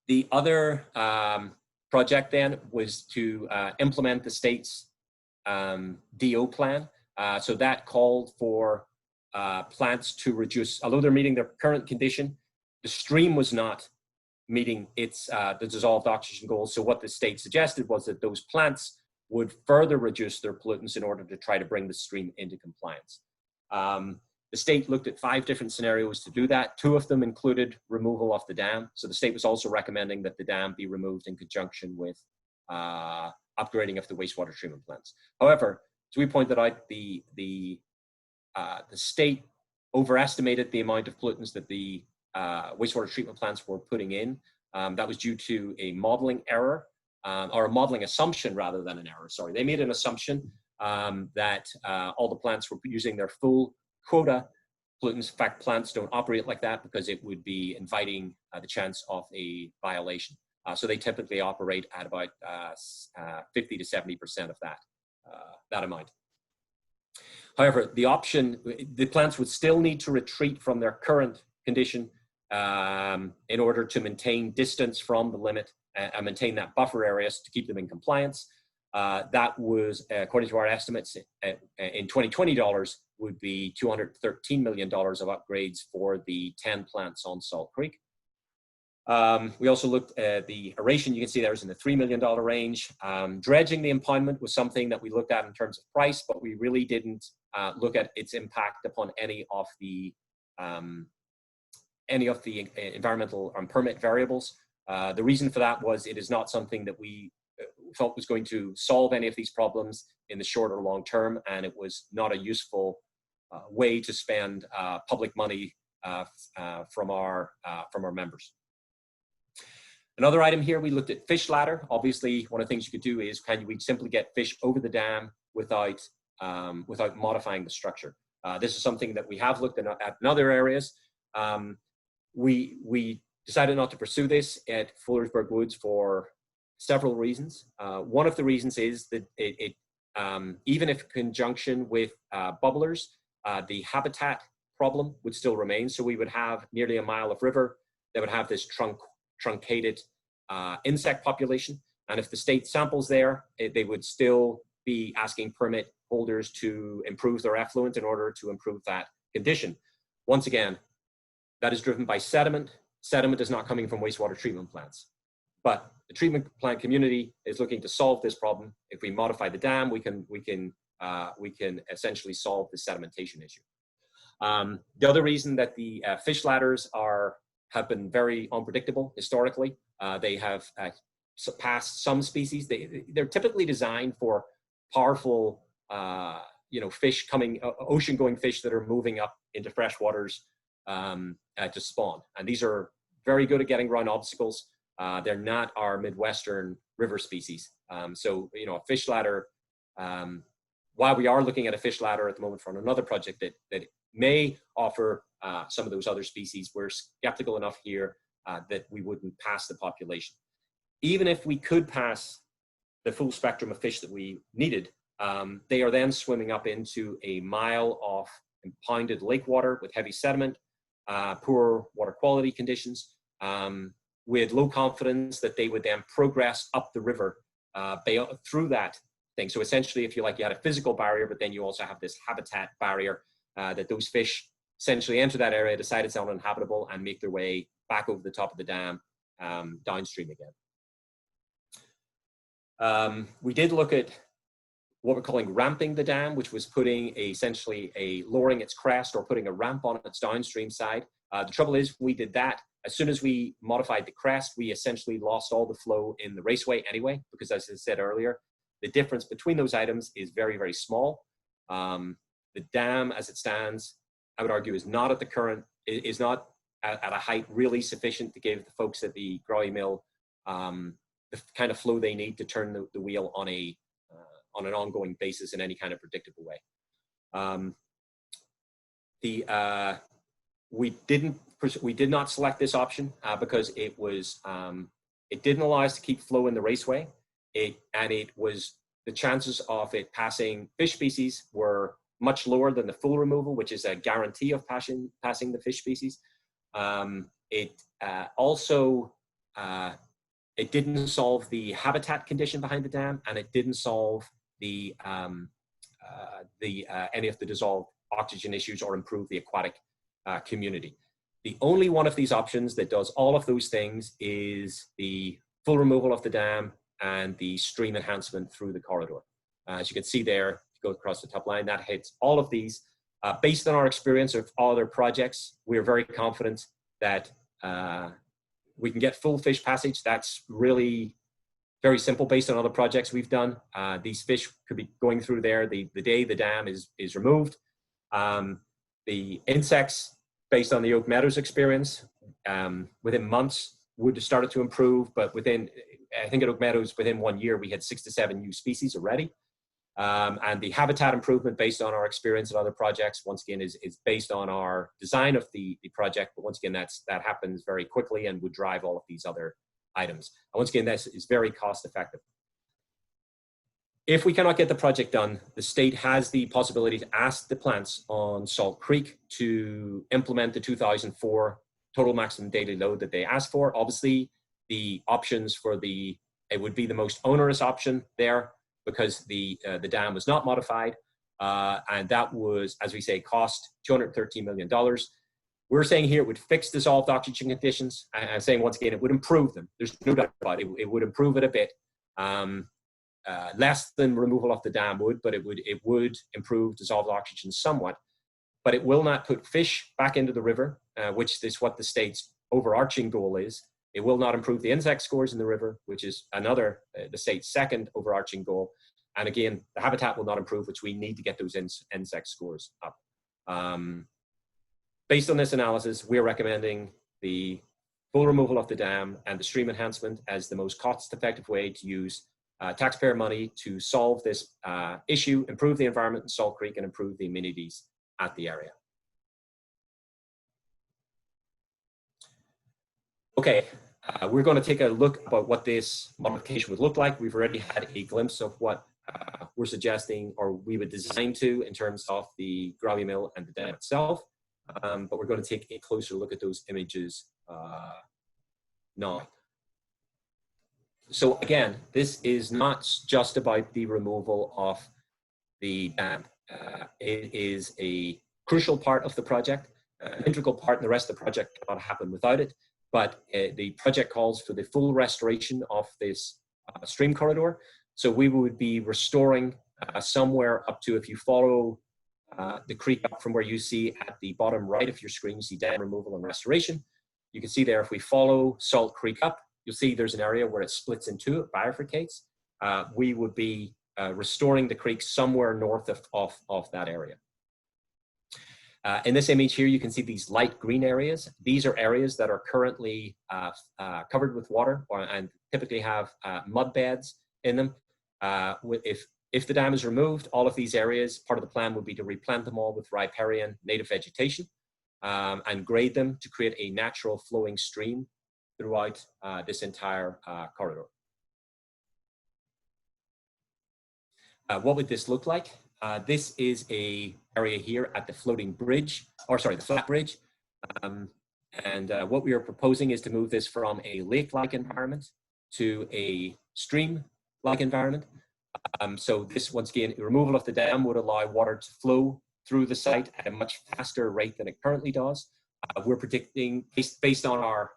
The other project then was to implement the state's DO plan. So that called for plants to reduce, although they're meeting their current condition, the stream was not meeting its the dissolved oxygen goals. So what the state suggested was that those plants would further reduce their pollutants in order to try to bring the stream into compliance. The state looked at 5 different scenarios to do that. 2 of them included removal of the dam. So the state was also recommending that the dam be removed in conjunction with upgrading of the wastewater treatment plants. However, as we pointed out, the state overestimated the amount of pollutants that the wastewater treatment plants were putting in. That was due to a modeling error, or a modeling assumption rather than an error. Sorry, they made an assumption that all the plants were using their full quota pollutants. In fact, plants don't operate like that because it would be inviting the chance of a violation. So they typically operate at about 50 to 70% of that amount. However, the plants would still need to retreat from their current condition in order to maintain distance from the limit and maintain that buffer areas to keep them in compliance. That was, according to our estimates, in 2020 dollars, would be $213 million of upgrades for the 10 plants on Salt Creek. We also looked at the aeration. You can see there was in the $3 million range. Dredging the impoundment was something that we looked at in terms of price, but we really didn't look at its impact upon any of the environmental permit variables. The reason for that was it is not something that we felt was going to solve any of these problems in the short or long term, and it was not a useful way to spend public money from our members. Another item here, we looked at fish ladder. Obviously, one of the things you could do is can we simply get fish over the dam without modifying the structure. This is something that we have looked at in other areas. We decided not to pursue this at Fullersburg Woods for several reasons. One of the reasons is that even if in conjunction with bubblers, the habitat problem would still remain. So we would have nearly a mile of river that would have this truncated insect population. And if the state samples there, they would still be asking permit holders to improve their effluent in order to improve that condition. Once again, that is driven by sediment. Sediment is not coming from wastewater treatment plants. But the treatment plant community is looking to solve this problem. If we modify the dam, we can essentially solve the sedimentation issue. The other reason that the fish ladders have been very unpredictable historically. They have surpassed some species. They're typically designed for powerful, fish ocean-going fish that are moving up into fresh waters to spawn. And these are very good at getting around obstacles. They're not our Midwestern river species. So, a fish ladder, while we are looking at a fish ladder at the moment from another project that may offer some of those other species, we're skeptical enough here that we wouldn't pass the population. Even if we could pass the full spectrum of fish that we needed, they are then swimming up into a mile of impounded lake water with heavy sediment, poor water quality conditions, with low confidence that they would then progress up the river through that thing. So essentially, if you had a physical barrier, but then you also have this habitat barrier that those fish essentially enter that area, decide it's uninhabitable, and make their way back over the top of the dam downstream again. We did look at what we're calling ramping the dam, which was putting lowering its crest or putting a ramp on its downstream side. The trouble is, we did that. As soon as we modified the crest, we essentially lost all the flow in the Raceway anyway, because as I said earlier, the difference between those items is very, very small. The dam as it stands, I would argue, is not at a height really sufficient to give the folks at the Growy Mill the kind of flow they need to turn the wheel on an ongoing basis in any kind of predictable way. We did not select this option because it didn't allow us to keep flow in the Raceway. The chances of it passing fish species were much lower than the full removal, which is a guarantee of passing the fish species. It didn't solve the habitat condition behind the dam, and it didn't solve any of the dissolved oxygen issues or improve the aquatic community. The only one of these options that does all of those things is the full removal of the dam and the stream enhancement through the corridor. As you can see there, go across the top line, that hits all of these. Based on our experience of other projects, we are very confident that we can get full fish passage. That's really very simple based on other projects we've done. These fish could be going through there the day the dam is removed. The insects, based on the Oak Meadows experience, within months would have started to improve, but I think at Oak Meadows, within 1 year, we had 6 to 7 new species already. And the habitat improvement based on our experience at other projects, once again, is based on our design of the project, but once again, that happens very quickly and would drive all of these other items. And once again, that is very cost effective. If we cannot get the project done, the state has the possibility to ask the plants on Salt Creek to implement the 2004 total maximum daily load that they asked for. Obviously, the options it would be the most onerous option there. because the dam was not modified, and that was, as we say, cost $213 million. We're saying here it would fix dissolved oxygen conditions, and saying once again it would improve them. There's no doubt about it. It would improve it a bit, less than removal of the dam would, but it would improve dissolved oxygen somewhat. But it will not put fish back into the river, which is what the state's overarching goal is. It will not improve the insect scores in the river, which is another, the state's second overarching goal. And again, the habitat will not improve, which we need to get those insect scores up. Based on this analysis, we're recommending the full removal of the dam and the stream enhancement as the most cost-effective way to use taxpayer money to solve this issue, improve the environment in Salt Creek, and improve the amenities at the area. Okay, we're going to take a look about what this modification would look like. We've already had a glimpse of what we're suggesting, or we would design to, in terms of the gravity mill and the dam itself. But we're going to take a closer look at those images now. So again, this is not just about the removal of the dam. It is a crucial part of the project, an integral part, and the rest of the project cannot happen without it. But the project calls for the full restoration of this stream corridor. So we would be restoring somewhere up to, if you follow the creek up from where you see at the bottom right of your screen, you see dam removal and restoration. You can see there, if we follow Salt Creek up, you'll see there's an area where it splits in two, it bifurcates. We would be restoring the creek somewhere north of that area. In this image here, you can see these light green areas. These are areas that are currently covered with water and typically have mud beds in them. If the dam is removed, all of these areas, part of the plan would be to replant them all with riparian native vegetation and grade them to create a natural flowing stream throughout this entire corridor. What would this look like? This is a area here at the floating bridge, or sorry, the flat bridge. What we are proposing is to move this from a lake-like environment to a stream-like environment. So this, once again, removal of the dam would allow water to flow through the site at a much faster rate than it currently does. We're predicting, based on our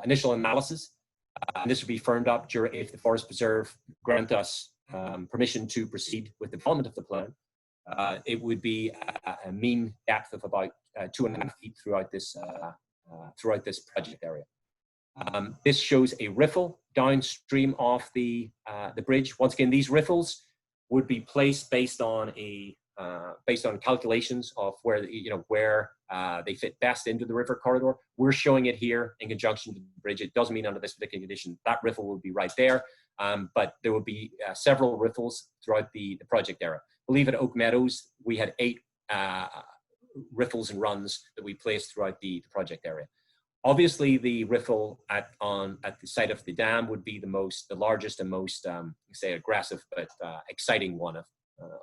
initial analysis, and this would be firmed up if the Forest Preserve grant us permission to proceed with the development of the plan. It would be a mean depth of about 2.5 feet throughout this project area. This shows a riffle downstream of the bridge. Once again, these riffles would be placed based on calculations of where they fit best into the river corridor. We're showing it here in conjunction with the bridge. It doesn't mean under this particular condition that riffle will be right there, but there will be several riffles throughout the project area. I believe at Oak Meadows we had 8 riffles and runs that we placed throughout the project area. Obviously, the riffle at the site of the dam would be the largest and most, say, aggressive but exciting one of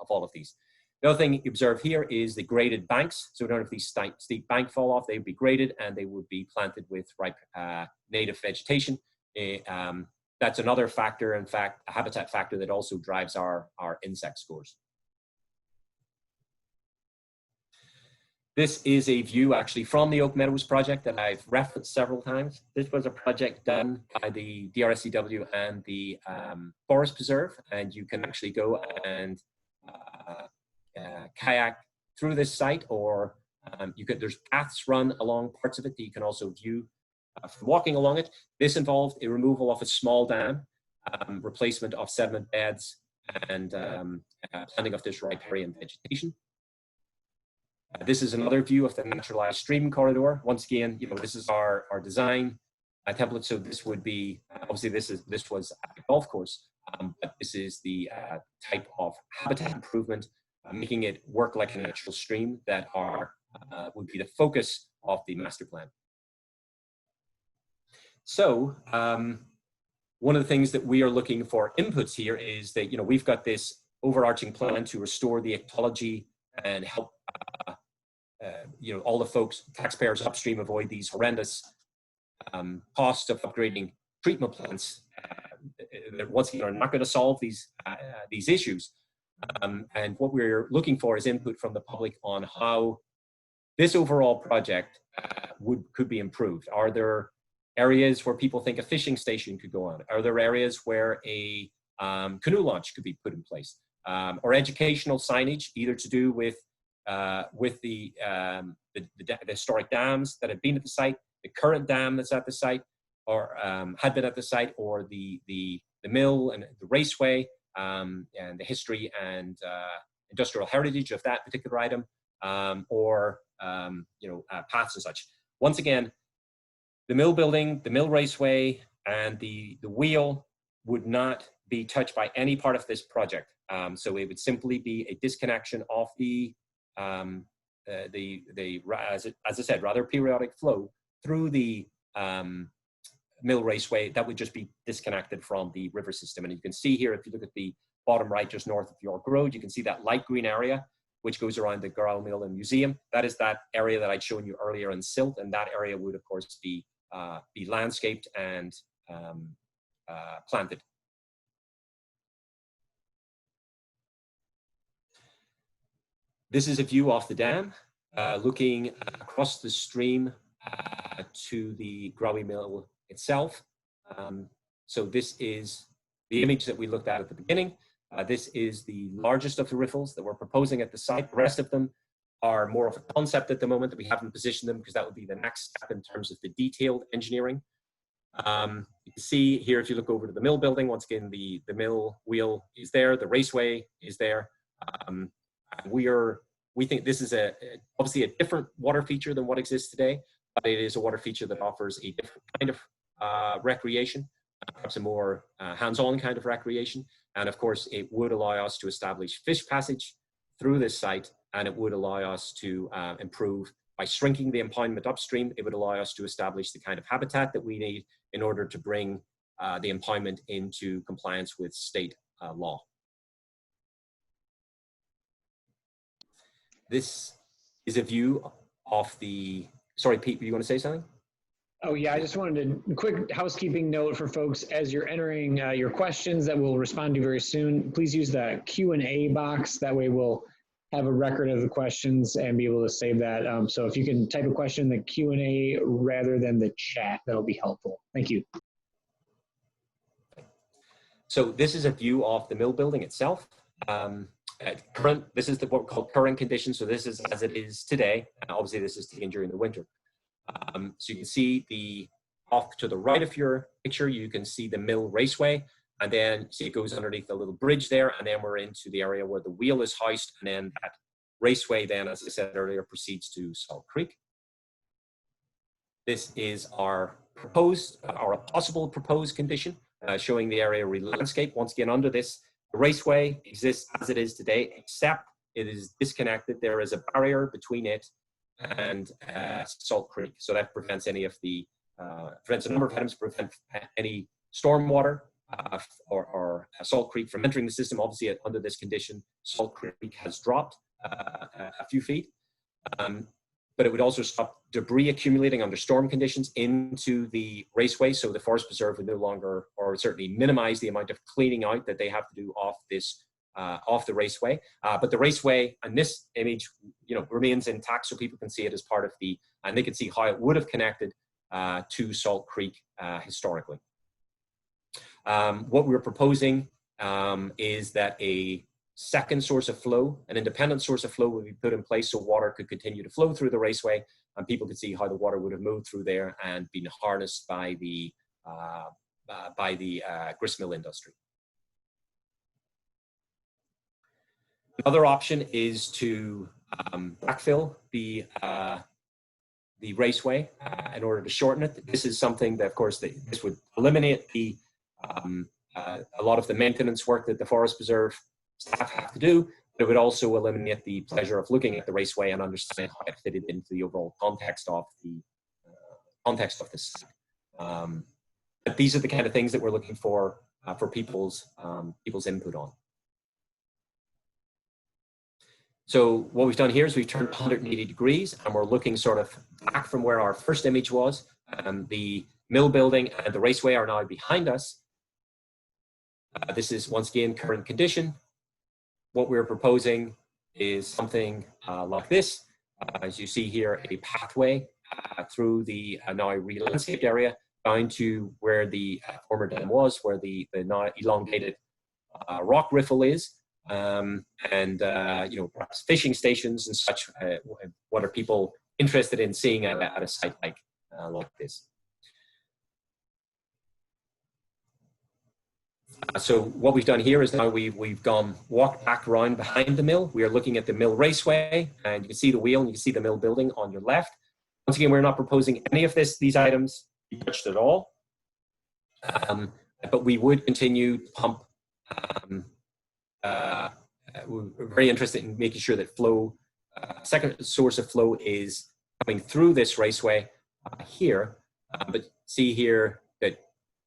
all of these. The other thing you observe here is the graded banks. So we don't have these steep bank fall off. They would be graded and they would be planted with native vegetation. That's another factor, in fact, a habitat factor that also drives our insect scores. This is a view actually from the Oak Meadows project that I've referenced several times. This was a project done by the DRSCW and the Forest Preserve, and you can actually go and kayak through this site, or there's paths run along parts of it that you can also view from walking along it. This involved a removal of a small dam, replacement of sediment beds, and planting of this riparian vegetation. This is another view of the naturalized stream corridor. Once again, this is our design template. So this would be, obviously this was a golf course, but this is the type of habitat improvement, making it work like a natural stream that would be the focus of the master plan. So one of the things that we are looking for inputs here is that, we've got this overarching plan to restore the ecology and help all the folks, taxpayers upstream, avoid these horrendous costs of upgrading treatment plants once again, are not going to solve these issues. And what we're looking for is input from the public on how this overall project could be improved. Are there areas where people think a fishing station could go on? Are there areas where a canoe launch could be put in place? Or educational signage, either to do with the historic dams that have been at the site, the current dam that's at the site, or had been at the site, or the mill and the raceway, and the history and industrial heritage of that particular item, or paths and such. Once again, the mill building, the mill raceway, and the wheel would not be touched by any part of this project. So it would simply be a disconnection of as I said, rather periodic flow through the mill raceway that would just be disconnected from the river system. And you can see here, if you look at the bottom right, just north of York Road, you can see that light green area, which goes around the Girl Mill and Museum. That is that area that I'd shown you earlier in silt, and that area would, of course, be landscaped and planted. This is a view off the dam, looking across the stream to the Growy Mill itself. So this is the image that we looked at the beginning. This is the largest of the riffles that we're proposing at the site. The rest of them are more of a concept at the moment that we haven't positioned them, because that would be the next step in terms of the detailed engineering. You can see here, if you look over to the mill building, once again, the mill wheel is there, the raceway is there. We think this is obviously a different water feature than what exists today, but it is a water feature that offers a different kind of recreation, perhaps a more hands-on kind of recreation. And of course, it would allow us to establish fish passage through this site, and it would allow us to improve by shrinking the impoundment upstream. It would allow us to establish the kind of habitat that we need in order to bring the impoundment into compliance with state law. This is a view of the, sorry, Pete, were you going to say something? Oh yeah, I just wanted a quick housekeeping note for folks. As you're entering your questions that we'll respond to very soon, please use the Q&A box. That way we'll have a record of the questions and be able to save that. So if you can type a question in the Q&A rather than the chat, that'll be helpful. Thank you. So this is a view of the mill building itself. This is what we call current conditions. So this is as it is today. Obviously this is taken during the winter. So you can see off to the right of your picture, you can see the mill raceway, and then see it goes underneath the little bridge there, and then we're into the area where the wheel is housed, and then that raceway then, as I said earlier, proceeds to Salt Creek. This is our proposed, or a possible proposed condition, showing the area re-landscape. Once again, under this, the raceway exists as it is today, except it is disconnected. There is a barrier between it and Salt Creek, so that prevents any of the prevents a number of items, prevent any stormwater or Salt Creek from entering the system. Obviously, under this condition, Salt Creek has dropped a few feet, but it would also stop debris accumulating under storm conditions into the raceway. So the Forest Preserve would no longer, or certainly minimize the amount of cleaning out that they have to do off this. Off the raceway, but the raceway and this image, remains intact, so people can see it as part of and they can see how it would have connected to Salt Creek historically. What we're proposing is that a second source of flow, an independent source of flow, would be put in place so water could continue to flow through the raceway, and people could see how the water would have moved through there and been harnessed by the gristmill industry. Another option is to backfill the raceway in order to shorten it. This is something that, of course, this would eliminate a lot of the maintenance work that the Forest Preserve staff have to do. But it would also eliminate the pleasure of looking at the raceway and understanding how it fitted into the overall context of the site. But these are the kind of things that we're looking for people's input on. So what we've done here is we've turned 180 degrees, and we're looking sort of back from where our first image was. The mill building and the raceway are now behind us. This is, once again, current condition. What we're proposing is something like this. As you see here, a pathway through the now re-landscaped area down to where the former dam was, where the now elongated rock riffle is, and you know, perhaps fishing stations and such. What are people interested in seeing at a site like this? So what we've done here is now we've walked back around behind the mill. We are looking at the mill raceway, and you can see the wheel and you can see the mill building on your left. Once again, we're not proposing any of these items be touched at all, but we would continue to pump. We're very interested in making sure that flow, second source of flow, is coming through this raceway here. But see here that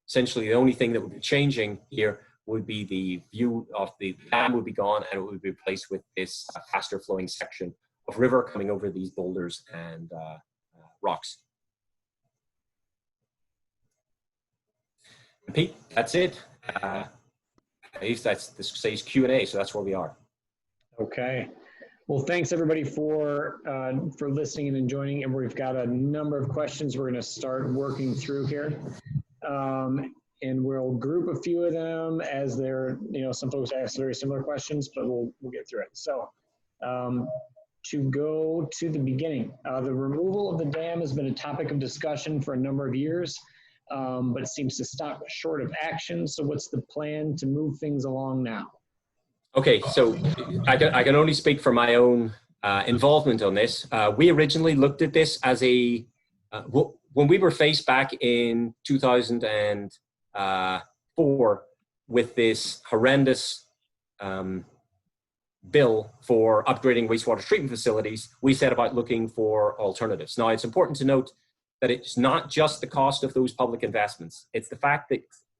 essentially the only thing that would be changing here would be the view of the dam would be gone, and it would be replaced with this faster flowing section of river coming over these boulders and rocks. And Pete, that's it. This says Q&A, so that's where we are. Okay. Well, thanks everybody for listening and joining. And we've got a number of questions we're going to start working through here. And we'll group a few of them as they're, you know, some folks ask very similar questions, but we'll get through it. So to go to the beginning, the removal of the dam has been a topic of discussion for a number of years, but it seems to stop short of action. So what's the plan to move things along now? Okay, so I can only speak for my own involvement on this. We originally looked at this as a, when we were faced back in 2004 with this horrendous bill for upgrading wastewater treatment facilities, we set about looking for alternatives. Now, it's important to note that it's not just the cost of those public investments. It's the fact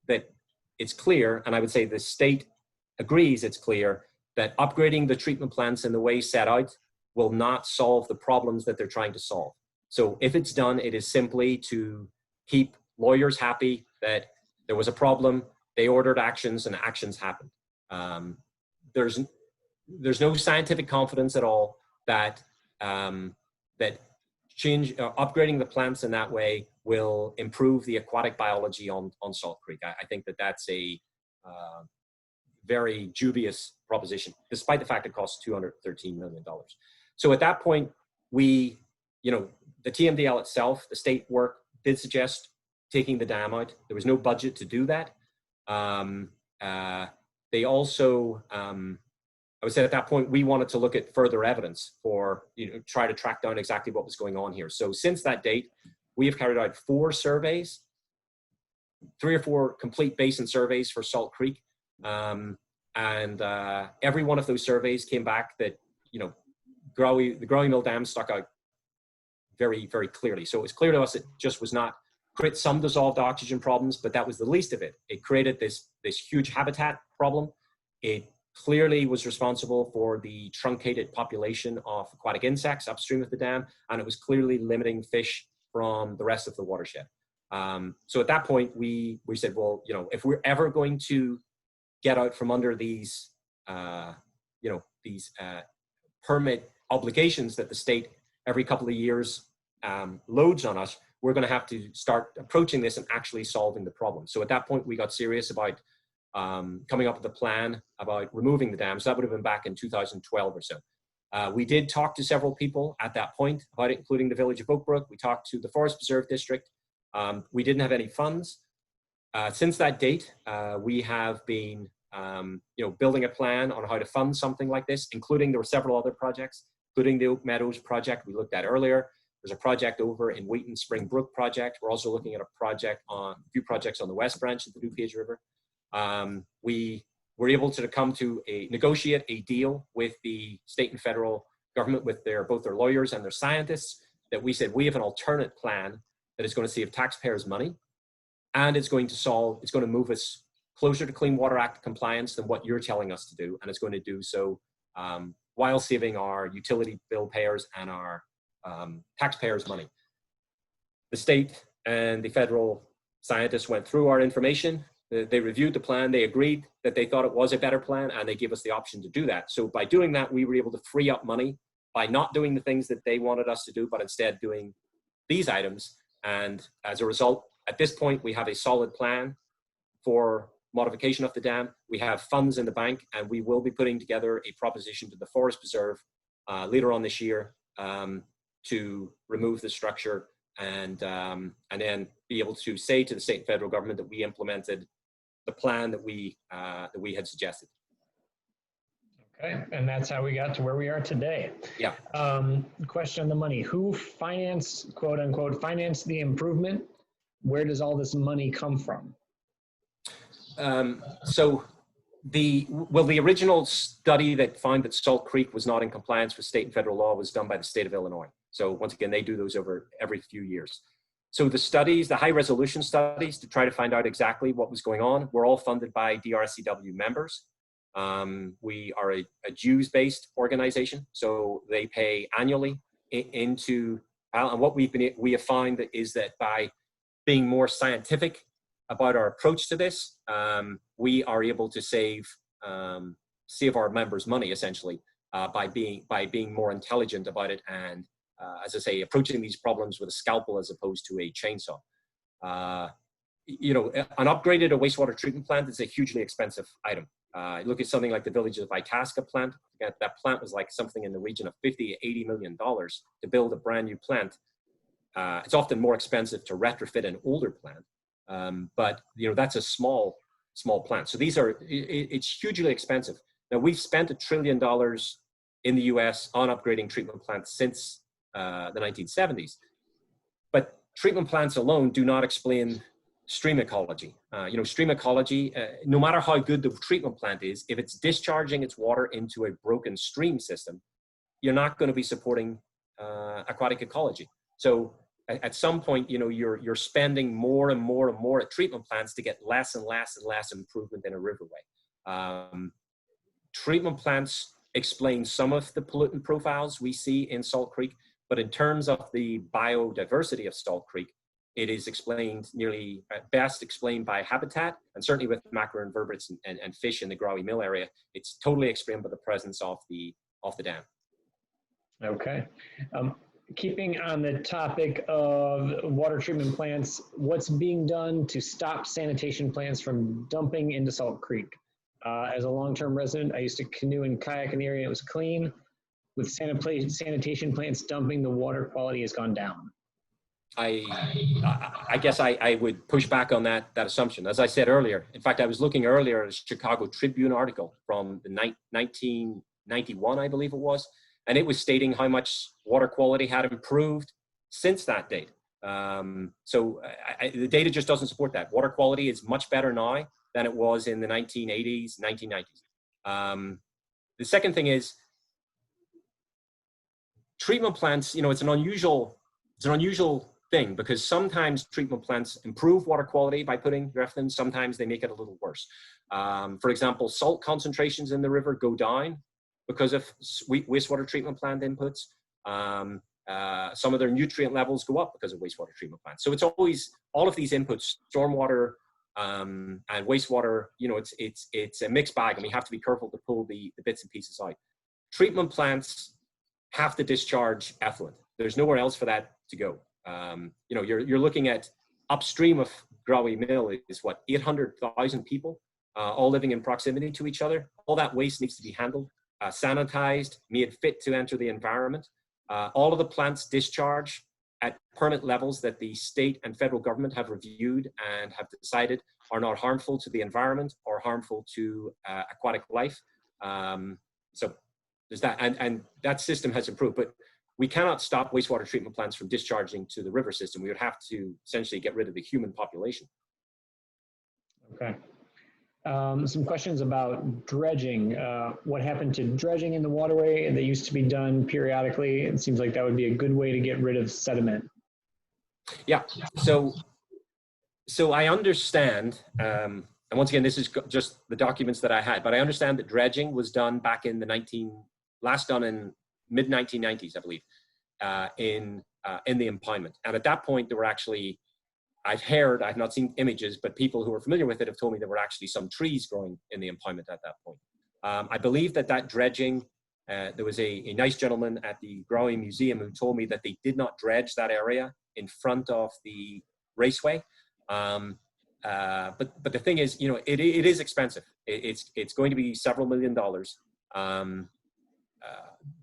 that it's clear, and I would say the state agrees it's clear, that upgrading the treatment plants in the way set out will not solve the problems that they're trying to solve. So if it's done, it is simply to keep lawyers happy that there was a problem, they ordered actions, and actions happened. There's no scientific confidence at all that upgrading the plants in that way will improve the aquatic biology on Salt Creek. I think that's a very dubious proposition, despite the fact it costs $213 million. So at that point, the TMDL itself, the state work, did suggest taking the dam out. There was no budget to do that. They also, I would say at that point, we wanted to look at further evidence for, try to track down exactly what was going on here. So since that date, we have carried out 4 surveys, 3 or 4 complete basin surveys for Salt Creek. Every one of those surveys came back that, the Growing Mill Dam stuck out very, very clearly. So it was clear to us it just was not, create some dissolved oxygen problems, but that was the least of it. It created this huge habitat problem. It clearly was responsible for the truncated population of aquatic insects upstream of the dam, and it was clearly limiting fish from the rest of the watershed. So at that point, we said, well, if we're ever going to get out from under these, permit obligations that the state every couple of years loads on us, we're going to have to start approaching this and actually solving the problem. So at that point, we got serious about coming up with a plan about removing the dam. So that would have been back in 2012 or so. We did talk to several people at that point about it, including the village of Oakbrook. We talked to the Forest Preserve District. We didn't have any funds. Since that date, we have been building a plan on how to fund something like this, including there were several other projects, including the Oak Meadows project we looked at earlier. There's a project over in Wheaton Spring Brook project. We're also looking at a few projects on the West Branch of the DuPage River. We were able to come to negotiate a deal with the state and federal government, with both their lawyers and their scientists, that we said we have an alternate plan that is going to save taxpayers money, and it's going to move us closer to Clean Water Act compliance than what you're telling us to do, and it's going to do so while saving our utility bill payers and our taxpayers money. The state and the federal scientists went through our information. They reviewed the plan, they agreed that they thought it was a better plan, and they gave us the option to do that. So by doing that, we were able to free up money by not doing the things that they wanted us to do, but instead doing these items. And as a result, at this point, we have a solid plan for modification of the dam. We have funds in the bank, and we will be putting together a proposition to the Forest Preserve later on this year to remove the structure and then be able to say to the state and federal government that we implemented the plan that we had suggested. Okay, and that's how we got to where we are today. Yeah. Question on the money. Who financed, quote unquote, financed the improvement? Where does all this money come from? So the original study that found that Salt Creek was not in compliance with state and federal law was done by the state of Illinois. So once again, they do those over every few years. So the studies, the high resolution studies to try to find out exactly what was going on, were all funded by DRCW members. We are a dues-based organization, so they pay annually into, and what we have found is that by being more scientific about our approach to this, we are able to save our members money essentially by being more intelligent about it, and as I say, approaching these problems with a scalpel as opposed to a chainsaw. You know, an upgraded wastewater treatment plant is a hugely expensive item. Look at something like the Village of Itasca plant. That plant was like something in the region of $50 to $80 million to build a brand new plant. It's often more expensive to retrofit an older plant, but you know, that's a small plant. So it's hugely expensive. Now, we've spent $1 trillion in the US on upgrading treatment plants since the 1970s, but treatment plants alone do not explain stream ecology. You know, stream ecology, no matter how good the treatment plant is, if it's discharging its water into a broken stream system, you're not going to be supporting aquatic ecology. So at some point, you know, you're spending more and more and more at treatment plants to get less and less and less improvement in a riverway. Treatment plants explain some of the pollutant profiles we see in Salt Creek, but in terms of the biodiversity of Salt Creek, it is explained nearly best explained by habitat, and certainly with macroinvertebrates and fish in the Growy Mill area, it's totally explained by the presence of the dam. Okay. Keeping on the topic of water treatment plants, what's being done to stop sanitation plants from dumping into Salt Creek? As a long-term resident, I used to canoe and kayak in the area. It was clean. With sanitation plants dumping, the water quality has gone down. I guess I would push back on that assumption. As I said earlier, in fact, I was looking earlier at a Chicago Tribune article from the 1991, I believe it was, and it was stating how much water quality had improved since that date. So the data just doesn't support that. Water quality is much better now than it was in the 1980s, 1990s. The second thing is treatment plants. You know, it's an unusual thing because sometimes treatment plants improve water quality by putting effluent. Sometimes they make it a little worse. For example, salt concentrations in the river go down because of wastewater treatment plant inputs. Some of their nutrient levels go up because of wastewater treatment plants. So it's always all of these inputs, stormwater and wastewater. You know, it's a mixed bag, and we have to be careful to pull the bits and pieces out. Treatment plants have to discharge effluent. There's nowhere else for that to go. You know, you're looking at upstream of Growy Mill is what, 800,000 people, all living in proximity to each other. All that waste needs to be handled, sanitized, made fit to enter the environment. All of the plants discharge at permit levels that the state and federal government have reviewed and have decided are not harmful to the environment or harmful to aquatic life. So there's that, and that system has improved, but we cannot stop wastewater treatment plants from discharging to the river system. We would have to essentially get rid of the human population. Okay. Some questions about dredging. What happened to dredging in the waterway that used to be done periodically? It seems like that would be a good way to get rid of sediment. Yeah, so I understand, and once again, this is just the documents that I had, but I understand that dredging was done back in the last done in mid-1990s, I believe, in the impoundment. And at that point, there were actually I've heard, I've not seen images, but people who are familiar with it have told me there were actually some trees growing in the impoundment at that point. I believe that dredging, there was a nice gentleman at the Growing Museum who told me that they did not dredge that area in front of the Raceway. But the thing is, you know, it is expensive. It's going to be several $1,000,000.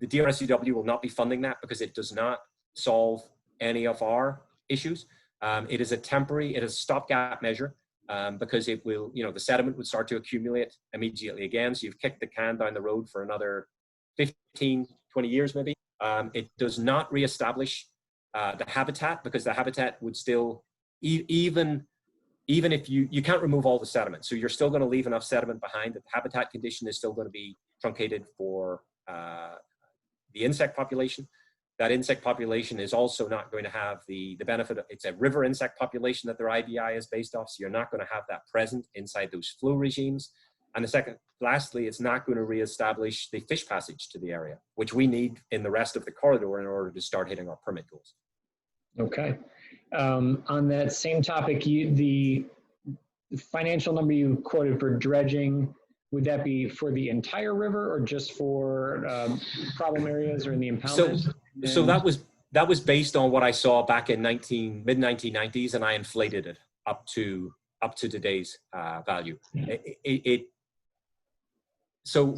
The DRSCW will not be funding that because it does not solve any of our issues. It is a temporary, it is a stopgap measure because it will, you know, the sediment would start to accumulate immediately again. So you've kicked the can down the road for another 15, 20 years maybe. It does not reestablish the habitat because the habitat would still, even if you can't remove all the sediment. So you're still going to leave enough sediment behind that the habitat condition is still going to be truncated for the insect population. That insect population is also not going to have the benefit of, it's a river insect population that their IBI is based off, so you're not going to have that present inside those flow regimes. And lastly, it's not going to reestablish the fish passage to the area, which we need in the rest of the corridor in order to start hitting our permit goals. Okay. On that same topic, the financial number you quoted for dredging, would that be for the entire river or just for problem areas or in the impoundment? So that was based on what I saw back in mid-1990s, and I inflated it up to today's value. So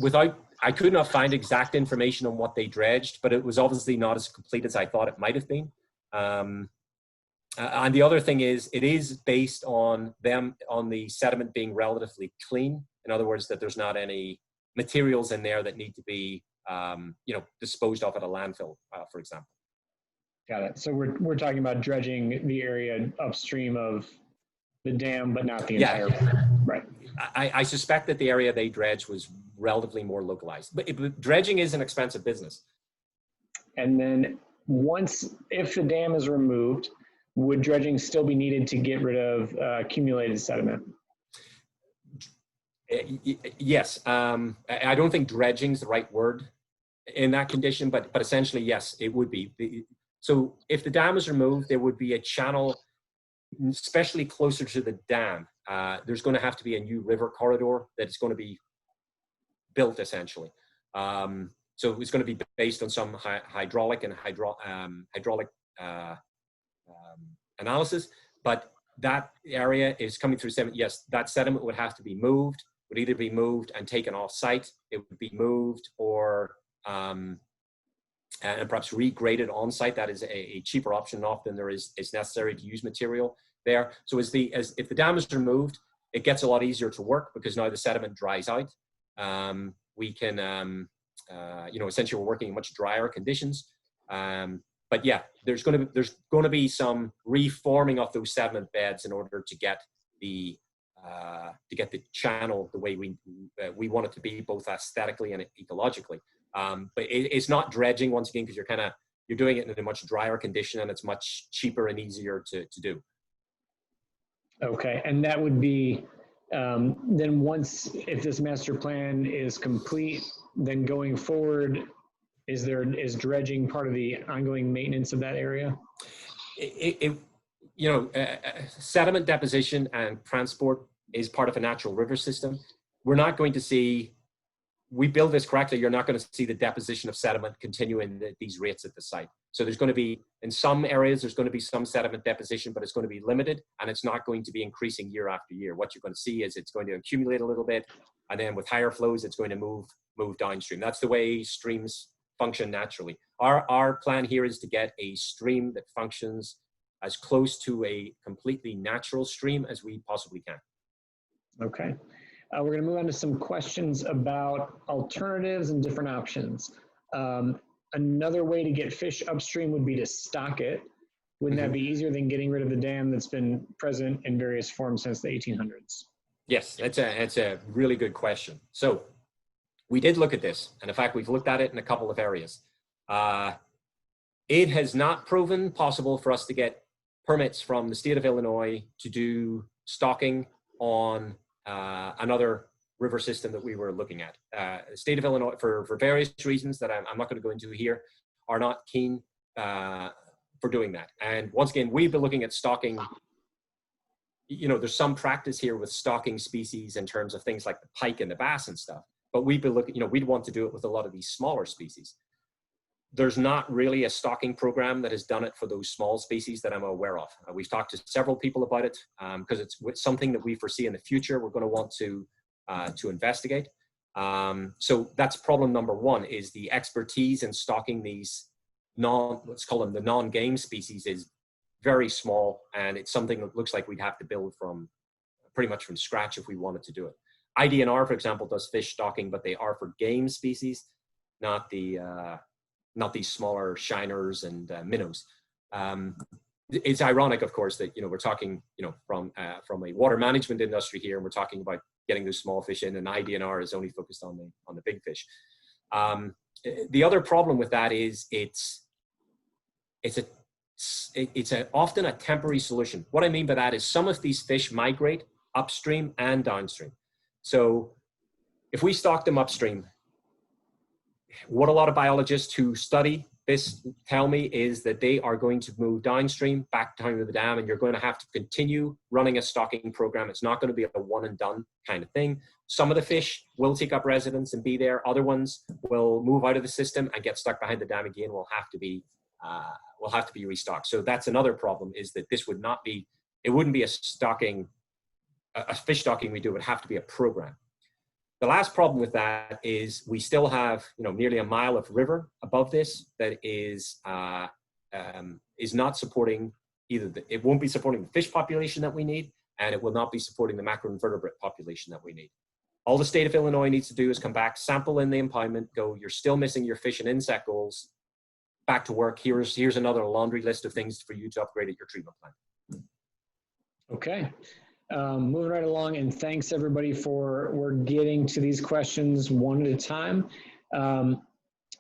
I could not find exact information on what they dredged, but it was obviously not as complete as I thought it might have been. And the other thing is, it is based on the sediment being relatively clean. In other words, that there's not any materials in there that need to be, you know, disposed of at a landfill, for example. Got it. So we're talking about dredging the area upstream of the dam, but not the entire. Right. I suspect that the area they dredged was relatively more localized, but dredging is an expensive business. And then if the dam is removed, would dredging still be needed to get rid of accumulated sediment? Yes. I don't think dredging is the right word in that condition, but essentially, yes, it would be. So if the dam is removed, there would be a channel, especially closer to the dam. There's going to have to be a new river corridor that's going to be built, essentially. So it's going to be based on some hydraulic and hydraulic analysis, but that area is coming through sediment. Yes, that sediment would have to be moved, would either be moved and taken off site, it would be moved, or and perhaps regraded on site. That is a cheaper option often there is necessary to use material there. So if the dam is removed, it gets a lot easier to work because now the sediment dries out. We can you know, essentially we're working in much drier conditions. But yeah, there's going to be some reforming of those sediment beds in order to get the channel the way we want it to be, both aesthetically and ecologically. But it's not dredging, once again, because you're doing it in a much drier condition, and it's much cheaper and easier to do. Okay, and that would be then if this master plan is complete, then going forward, is dredging part of the ongoing maintenance of that area? You know, sediment deposition and transport is part of a natural river system. We're not going to see, we build this correctly, you're not going to see the deposition of sediment continuing at these rates at the site. So there's going to be, in some areas, there's going to be some sediment deposition, but it's going to be limited, and it's not going to be increasing year after year. What you're going to see is it's going to accumulate a little bit, and then with higher flows, it's going to move downstream. That's the way streams function naturally. Our plan here is to get a stream that functions as close to a completely natural stream as we possibly can. Okay. We're going to move on to some questions about alternatives and different options. Another way to get fish upstream would be to stock it. Wouldn't that be easier than getting rid of the dam that's been present in various forms since the 1800s? Yes, that's a really good question. So we did look at this, and in fact, we've looked at it in a couple of areas. It has not proven possible for us to get permits from the state of Illinois to do stocking on another river system that we were looking at. The state of Illinois, for various reasons that I'm not going to go into here, are not keen for doing that. And once again, we've been looking at stocking you know, there's some practice here with stocking species in terms of things like the pike and the bass and stuff. But we'd be looking, you know, we'd want to do it with a lot of these smaller species. There's not really a stocking program that has done it for those small species that I'm aware of. We've talked to several people about it because it's something that we foresee in the future we're going to want to investigate. So that's problem number one, is the expertise in stocking these let's call them the non-game species is very small, and it's something that looks like we'd have to build from pretty much from scratch if we wanted to do it. IDNR, for example, does fish stocking, but they are for game species, not these smaller shiners and minnows. It's ironic, of course, that, you know, we're talking, you know, from a water management industry here, and we're talking about getting those small fish in, and IDNR is only focused on the big fish. The other problem with that is it's often a temporary solution. What I mean by that is some of these fish migrate upstream and downstream. So if we stock them upstream, what a lot of biologists who study this tell me is that they are going to move downstream back down to the dam, and you're going to have to continue running a stocking program. It's not going to be a one and done kind of thing. Some of the fish will take up residence and be there. Other ones will move out of the system and get stuck behind the dam again. Will have to be restocked. So that's another problem, is that this would not be, it wouldn't be a fish stocking we do, it would have to be a program. The last problem with that is we still have, you know, nearly a mile of river above this that is not supporting it won't be supporting the fish population that we need, and it will not be supporting the macroinvertebrate population that we need. All the state of Illinois needs to do is come back, sample in the impoundment, go, you're still missing your fish and insect goals, back to work. Here's another laundry list of things for you to upgrade at your treatment plant. Okay. Moving right along, and thanks everybody we're getting to these questions one at a time.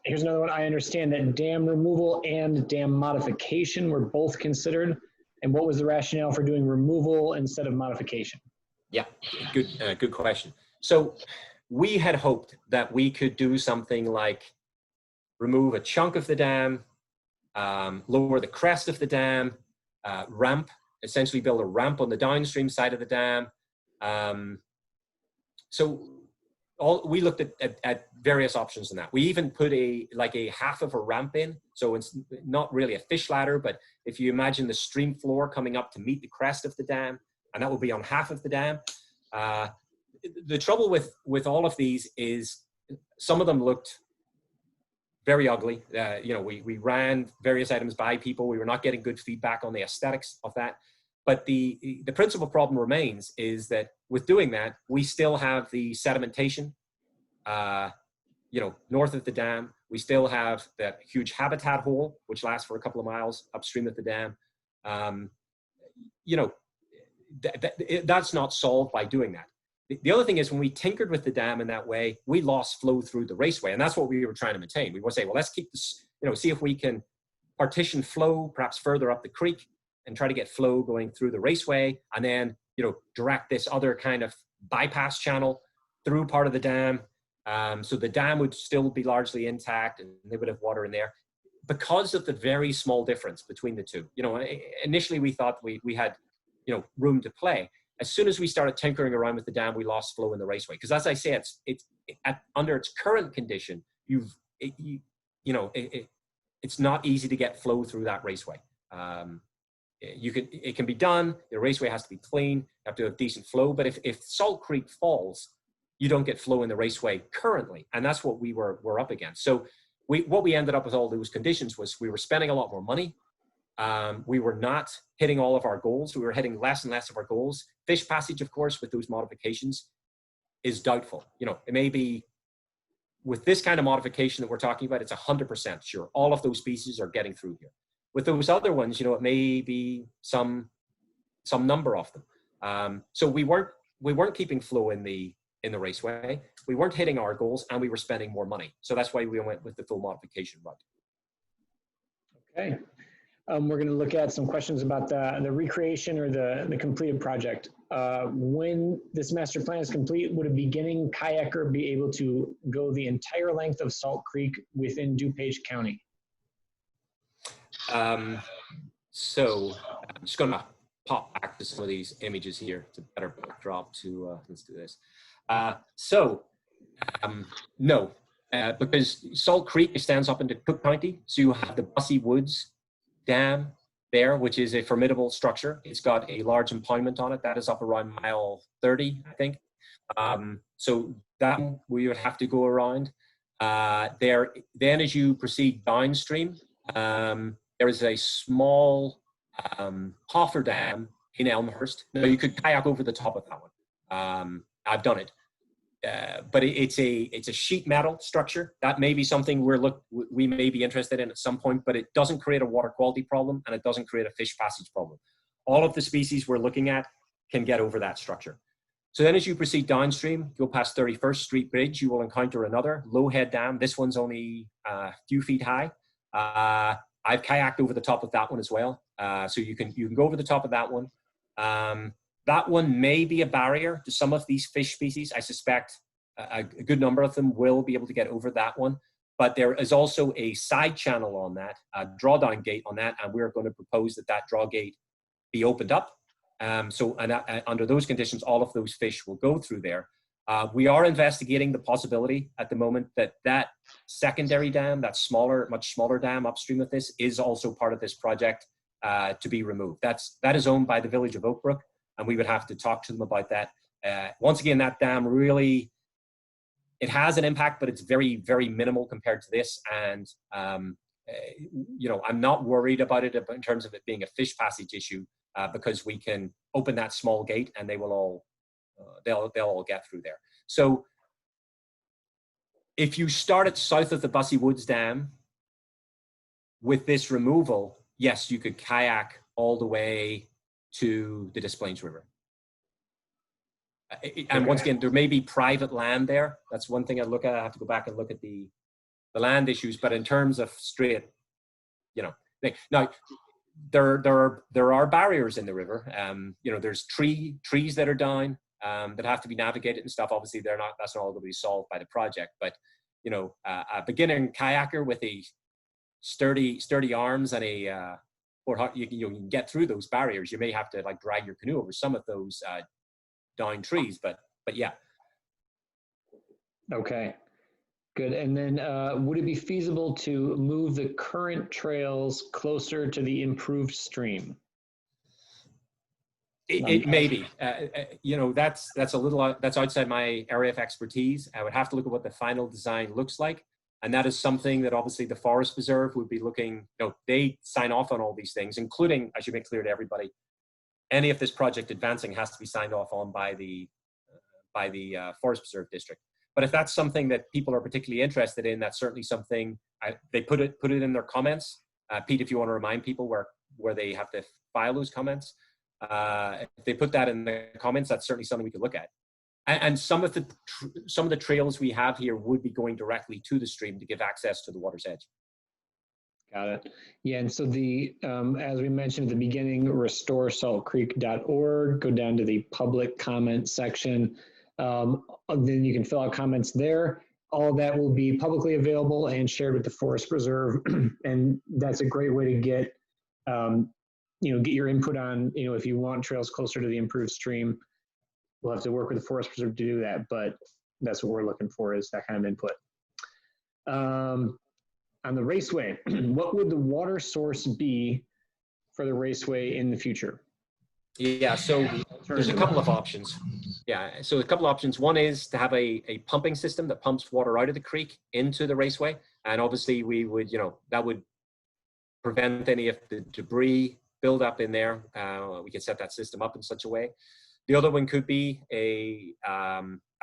Here's another one. I understand that dam removal and dam modification were both considered, and what was the rationale for doing removal instead of modification? Yeah, good question. So we had hoped that we could do something like remove a chunk of the dam, lower the crest of the dam, ramp, essentially build a ramp on the downstream side of the dam. So we looked at various options in that. We even put a half of a ramp in. So it's not really a fish ladder, but if you imagine the stream floor coming up to meet the crest of the dam, and that will be on half of the dam. The trouble with all of these is some of them looked very ugly. You know, we ran various items by people. We were not getting good feedback on the aesthetics of that. But the principal problem remains is that with doing that, we still have the sedimentation, you know, north of the dam. We still have that huge habitat hole, which lasts for a couple of miles upstream of the dam. You know, that's not solved by doing that. The other thing is when we tinkered with the dam in that way, we lost flow through the raceway. And that's what we were trying to maintain. We would say, well, let's keep this, you know, see if we can partition flow perhaps further up the creek and try to get flow going through the raceway, and then, you know, direct this other kind of bypass channel through part of the dam. So the dam would still be largely intact and they would have water in there because of the very small difference between the two. You know, initially we thought we had, you know, room to play. As soon as we started tinkering around with the dam, we lost flow in the raceway. Because as I say, under its current condition, it's not easy to get flow through that raceway. It can be done. The raceway has to be clean. You have to have decent flow. But if Salt Creek falls, you don't get flow in the raceway currently, and that's what we're up against. So what we ended up with all those conditions was we were spending a lot more money. We were not hitting all of our goals. We were hitting less and less of our goals. Fish passage, of course, with those modifications is doubtful. You know, it may be with this kind of modification that we're talking about, it's 100% sure all of those species are getting through here. With those other ones, you know, it may be some number of them. So we weren't keeping flow in the raceway. We weren't hitting our goals, and we were spending more money. So that's why we went with the full modification route. Okay. We're going to look at some questions about the recreation or the completed project. When this master plan is complete, would a beginning kayaker be able to go the entire length of Salt Creek within DuPage County? So I'm just going to pop back to some of these images here. It's a better backdrop to, let's do this. No, because Salt Creek extends up into Cook County. So you have the Bussy Woods Dam there, which is a formidable structure. It's got a large impoundment on it. That is up around mile 30, I think. So that we would have to go around. Then as you proceed downstream, there is a small Hoffer Dam in Elmhurst. Now you could kayak over the top of that one. I've done it. But it's a sheet metal structure. That may be something we may be interested in at some point, but it doesn't create a water quality problem and it doesn't create a fish passage problem. All of the species we're looking at can get over that structure. So then as you proceed downstream, go past 31st Street Bridge, you will encounter another Lowhead Dam. This one's only a few feet high. I've kayaked over the top of that one as well. So you can go over the top of that one. That one may be a barrier to some of these fish species. I suspect a good number of them will be able to get over that one. But there is also a side channel on that, a drawdown gate on that, and we're going to propose that draw gate be opened up. Under those conditions, all of those fish will go through there. We are investigating the possibility at the moment that secondary dam, that much smaller dam upstream of this, is also part of this project to be removed. That is owned by the village of Oakbrook, and we would have to talk to them about that. Once again, that dam really, it has an impact, but it's very, very minimal compared to this. And, you know, I'm not worried about it in terms of it being a fish passage issue because we can open that small gate and they will all, they'll all get through there. So if you start at south of the Bussy Woods Dam with this removal, yes, you could kayak all the way to the Des Plaines River. And once again, there may be private land there. That's one thing I look at. I have to go back and look at the land issues. But in terms of straight, you know, now there are barriers in the river. You know, there's trees that are down that have to be navigated and stuff. Obviously, that's not all going to be solved by the project. But you know, a beginner kayaker with a sturdy arms and you can get through those barriers. You may have to like drag your canoe over some of those down trees, but yeah. Okay, good. And then would it be feasible to move the current trails closer to the improved stream? It may be. You know, that's outside my area of expertise. I would have to look at what the final design looks like. And that is something that obviously the Forest Preserve would be looking, you know, they sign off on all these things, including, I should make clear to everybody, any of this project advancing has to be signed off on by the Forest Preserve District. But if that's something that people are particularly interested in, that's certainly something, they put it in their comments. Pete, if you want to remind people where they have to file those comments, if they put that in the comments, that's certainly something we could look at. And some of the trails we have here would be going directly to the stream to give access to the water's edge. Got it. Yeah, and so as we mentioned at the beginning, restoresaltcreek.org, go down to the public comment section. Then you can fill out comments there. All of that will be publicly available and shared with the Forest Preserve. And that's a great way to get your input on, you know, if you want trails closer to the improved stream. We'll have to work with the Forest Preserve to do that, but that's what we're looking for, is that kind of input. On the Raceway, what would the water source be for the Raceway in the future? Yeah, so there's a couple of options. Yeah, so a couple of options. One is to have a pumping system that pumps water out of the creek into the Raceway. And obviously we would, you know, that would prevent any of the debris build up in there. We can set that system up in such a way. The other one could be a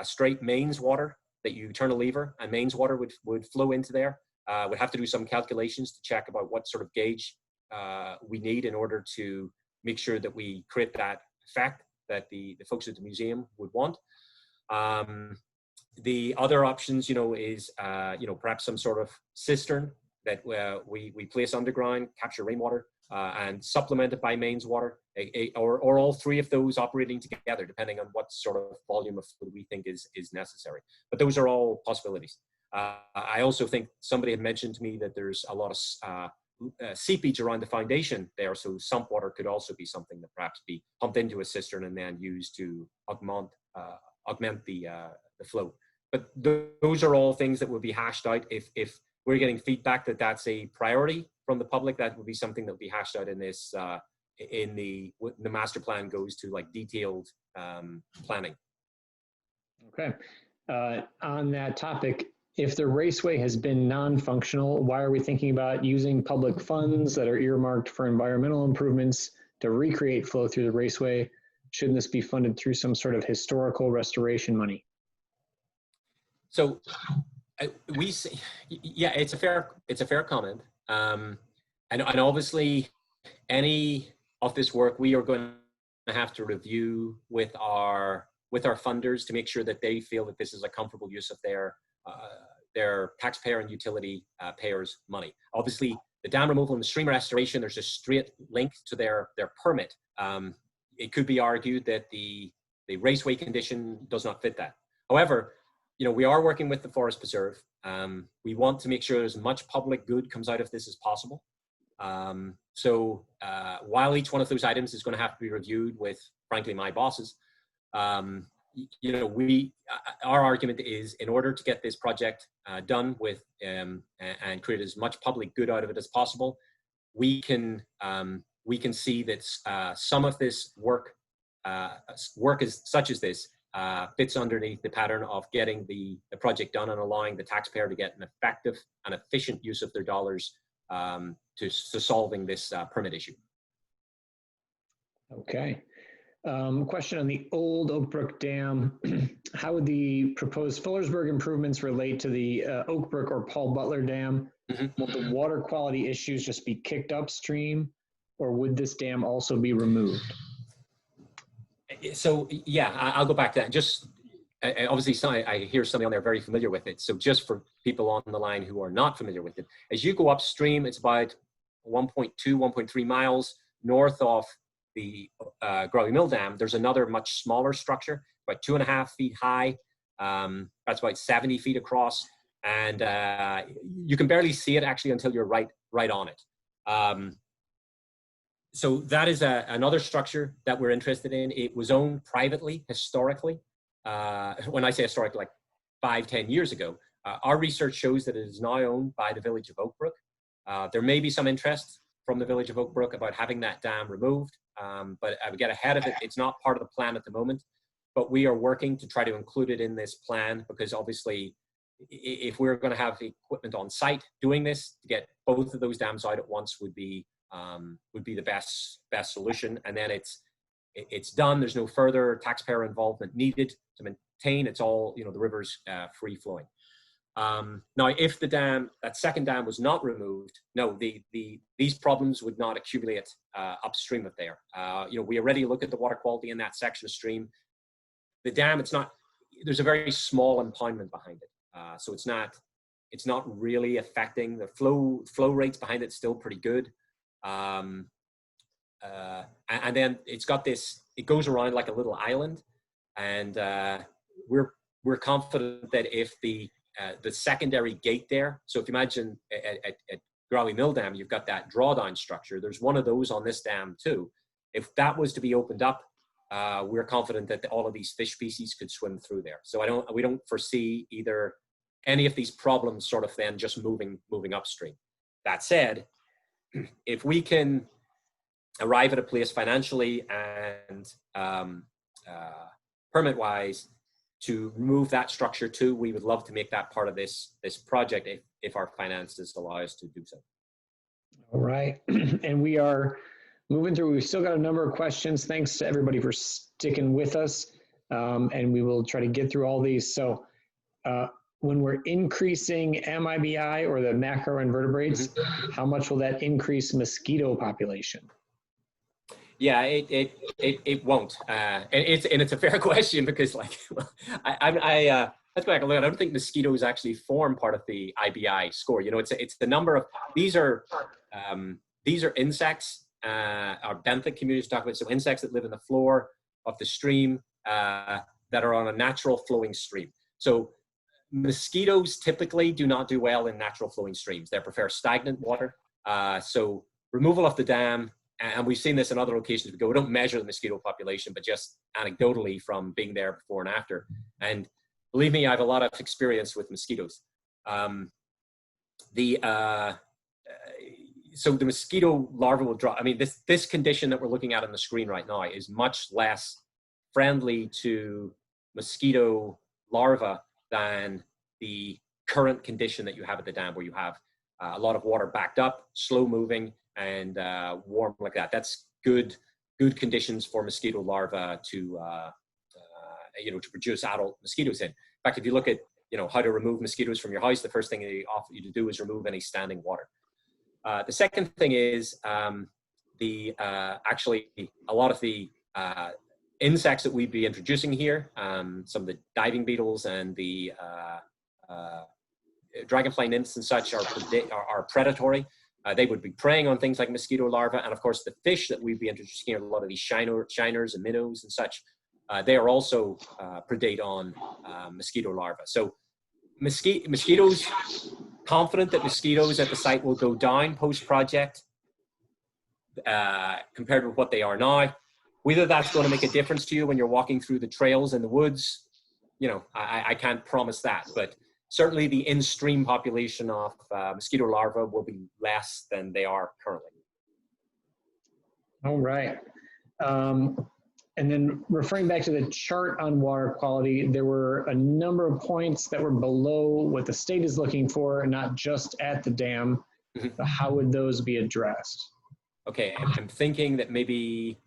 straight mains water that you turn a lever and mains water would flow into there. We'd have to do some calculations to check about what sort of gauge we need in order to make sure that we create that effect that the folks at the museum would want. The other options, you know, is perhaps some sort of cistern that we place underground, capture rainwater, and supplement it by mains water, or all three of those operating together, depending on what sort of volume of fluid we think is necessary. But those are all possibilities. I also think somebody had mentioned to me that there's a lot seepage around the foundation there, so sump water could also be something that perhaps be pumped into a cistern and then used to augment the flow. But those are all things that will be hashed out. If we're getting feedback that that's a priority from the public, that would be something that will be hashed out in this in the master plan goes to like detailed planning. Okay. On that topic, if the raceway has been non-functional, why are we thinking about using public funds that are earmarked for environmental improvements to recreate flow through the raceway? Shouldn't this be funded through some sort of historical restoration money? So we say, yeah, it's a fair comment, and obviously any of this work we are going to have to review with our funders to make sure that they feel that this is a comfortable use of their taxpayer and utility payers' money. Obviously, the dam removal and the stream restoration, there's a straight link to their permit. It could be argued that the raceway condition does not fit that. However, you know, we are working with the Forest Preserve. We want to make sure as much public good comes out of this as possible. So while each one of those items is going to have to be reviewed with, frankly, my bosses, you know, our argument is in order to get this project done with and create as much public good out of it as possible, we can see that some of this work such as this fits underneath the pattern of getting the project done and allowing the taxpayer to get an effective and efficient use of their dollars to solving this permit issue. Okay. Question on the old Oak Brook Dam. How would the proposed Fullersburg improvements relate to the Oak Brook or Paul Butler Dam? Mm-hmm. Will the water quality issues just be kicked upstream, or would this dam also be removed? So yeah, I'll go back to that. Just obviously, I hear somebody on there very familiar with it. So just for people on the line who are not familiar with it, as you go upstream, it's about 1.2, 1.3 miles north of the Growly Mill Dam. There's another much smaller structure, about 2.5 feet high. That's about 70 feet across, and you can barely see it actually until you're right on it. So that is another structure that we're interested in. It was owned privately historically. When I say historically, like 5-10 years ago. Our research shows that it is now owned by the village of Oak Brook. There may be some interest from the village of Oak Brook about having that dam removed, but I would get ahead of it. It's not part of the plan at the moment, but we are working to try to include it in this plan, because obviously if we're going to have equipment on site doing this, to get both of those dams out at once would be the best solution. And then it's done. There's no further taxpayer involvement needed to maintain. It's all, you know, the river's free flowing. Now, if that second dam was not removed, no, these problems would not accumulate upstream of there. You know, we already look at the water quality in that section of stream. The dam, there's a very small impoundment behind it. So it's not really affecting the flow rates behind it. Still pretty good. And then it's got this, it goes around like a little island, and we're confident that if the secondary gate there, so if you imagine at Growly Mill Dam, you've got that drawdown structure. There's one of those on this dam too. If that was to be opened up, we're confident that all of these fish species could swim through there. So we don't foresee either any of these problems sort of then just moving upstream. That said, if we can arrive at a place financially and permit-wise to remove that structure too, we would love to make that part of this project if our finances allow us to do so. All right, and we are moving through. We've still got a number of questions. Thanks to everybody for sticking with us, and we will try to get through all these. So when we're increasing MIBI or the macroinvertebrates, how much will that increase mosquito population? Yeah, it won't. And it's a fair question, because like let's go back a little. I don't think mosquitoes actually form part of the IBI score. You know, it's the number of these are insects. Our benthic communities talk about, so insects that live in the floor of the stream that are on a natural flowing stream. So mosquitoes typically do not do well in natural flowing streams. They prefer stagnant water. So removal of the dam, and we've seen this in other locations. We don't measure the mosquito population, but just anecdotally from being there before and after. And believe me, I have a lot of experience with mosquitoes. So the mosquito larva will drop. I mean, this condition that we're looking at on the screen right now is much less friendly to mosquito larvae than the current condition that you have at the dam, where you have a lot of water backed up, slow moving, and warm like that. That's good conditions for mosquito larvae to to produce adult mosquitoes in. In fact, if you look at how to remove mosquitoes from your house, the first thing they offer you to do is remove any standing water. The second thing is actually a lot of the insects that we'd be introducing here, some of the diving beetles and the dragonfly nymphs and such are predatory. They would be preying on things like mosquito larvae, and of course the fish that we'd be introducing here, a lot of these shiners and minnows and such, they are also predate on mosquito larvae. So mosquitoes, confident that mosquitoes at the site will go down post-project compared with what they are now. Whether that's going to make a difference to you when you're walking through the trails in the woods, I can't promise that, but certainly the in-stream population of mosquito larvae will be less than they are currently. All right. And then referring back to the chart on water quality, there were a number of points that were below what the state is looking for, not just at the dam. So how would those be addressed? Okay, I'm thinking that maybe,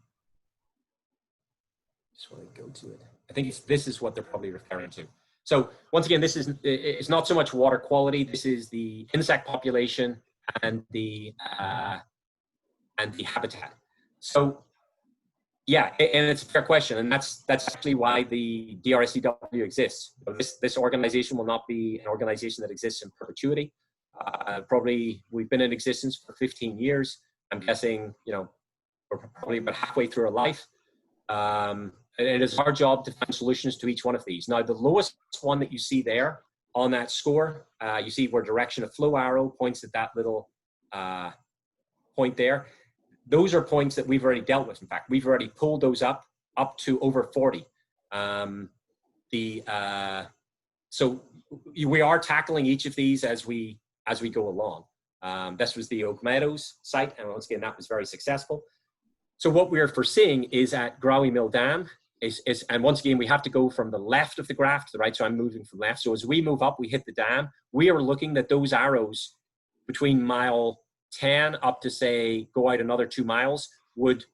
just want to go to it. I think this is what they're probably referring to. So once again, it's not so much water quality. This is the insect population and the habitat. So yeah, and it's a fair question, and that's actually why the DRSCW exists. This organization will not be an organization that exists in perpetuity. Probably we've been in existence for 15 years. I'm guessing we're probably about halfway through our life. And it is our job to find solutions to each one of these. Now, the lowest one that you see there on that score, you see where direction of flow arrow points at that little point there. Those are points that we've already dealt with. In fact, we've already pulled those up to over 40. So we are tackling each of these as we go along. This was the Oak Meadows site, and once again, that was very successful. So what we're foreseeing is at Growy Mill Dam, and once again, we have to go from the left of the graph to the right, so I'm moving from left. So as we move up, we hit the dam. We are looking at those arrows between mile 10 up to, say, go out another 2 miles, would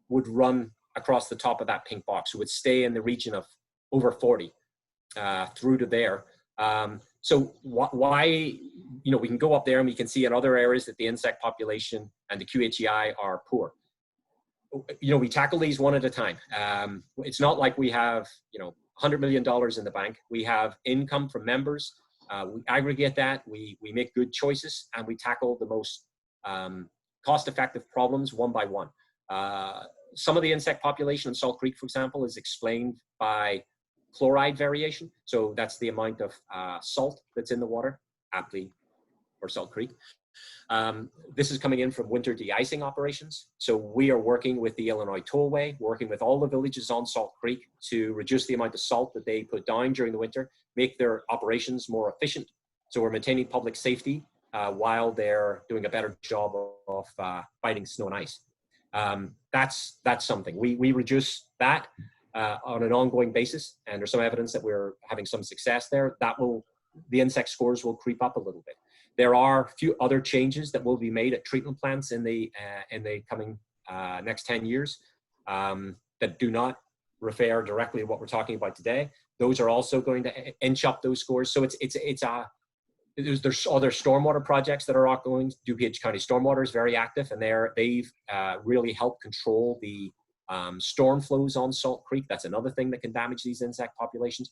run across the top of that pink box. So it would stay in the region of over 40 through to there. So why, we can go up there and we can see in other areas that the insect population and the QHEI are poor. We tackle these one at a time. It's not like we have, $100 million in the bank. We have income from members. We aggregate that, we make good choices, and we tackle the most cost-effective problems one by one. Some of the insect population in Salt Creek, for example, is explained by chloride variation. So that's the amount of salt that's in the water, aptly for Salt Creek. This is coming in from winter de-icing operations. So we are working with the Illinois Tollway, working with all the villages on Salt Creek to reduce the amount of salt that they put down during the winter, make their operations more efficient. So we're maintaining public safety while they're doing a better job of fighting snow and ice. That's something. We reduce that on an ongoing basis, and there's some evidence that we're having some success there. The insect scores will creep up a little bit. There are a few other changes that will be made at treatment plants in the coming next 10 years that do not refer directly to what we're talking about today. Those are also going to inch up those scores. So there's other stormwater projects that are ongoing. DuPage County Stormwater is very active, and they've really helped control the storm flows on Salt Creek. That's another thing that can damage these insect populations.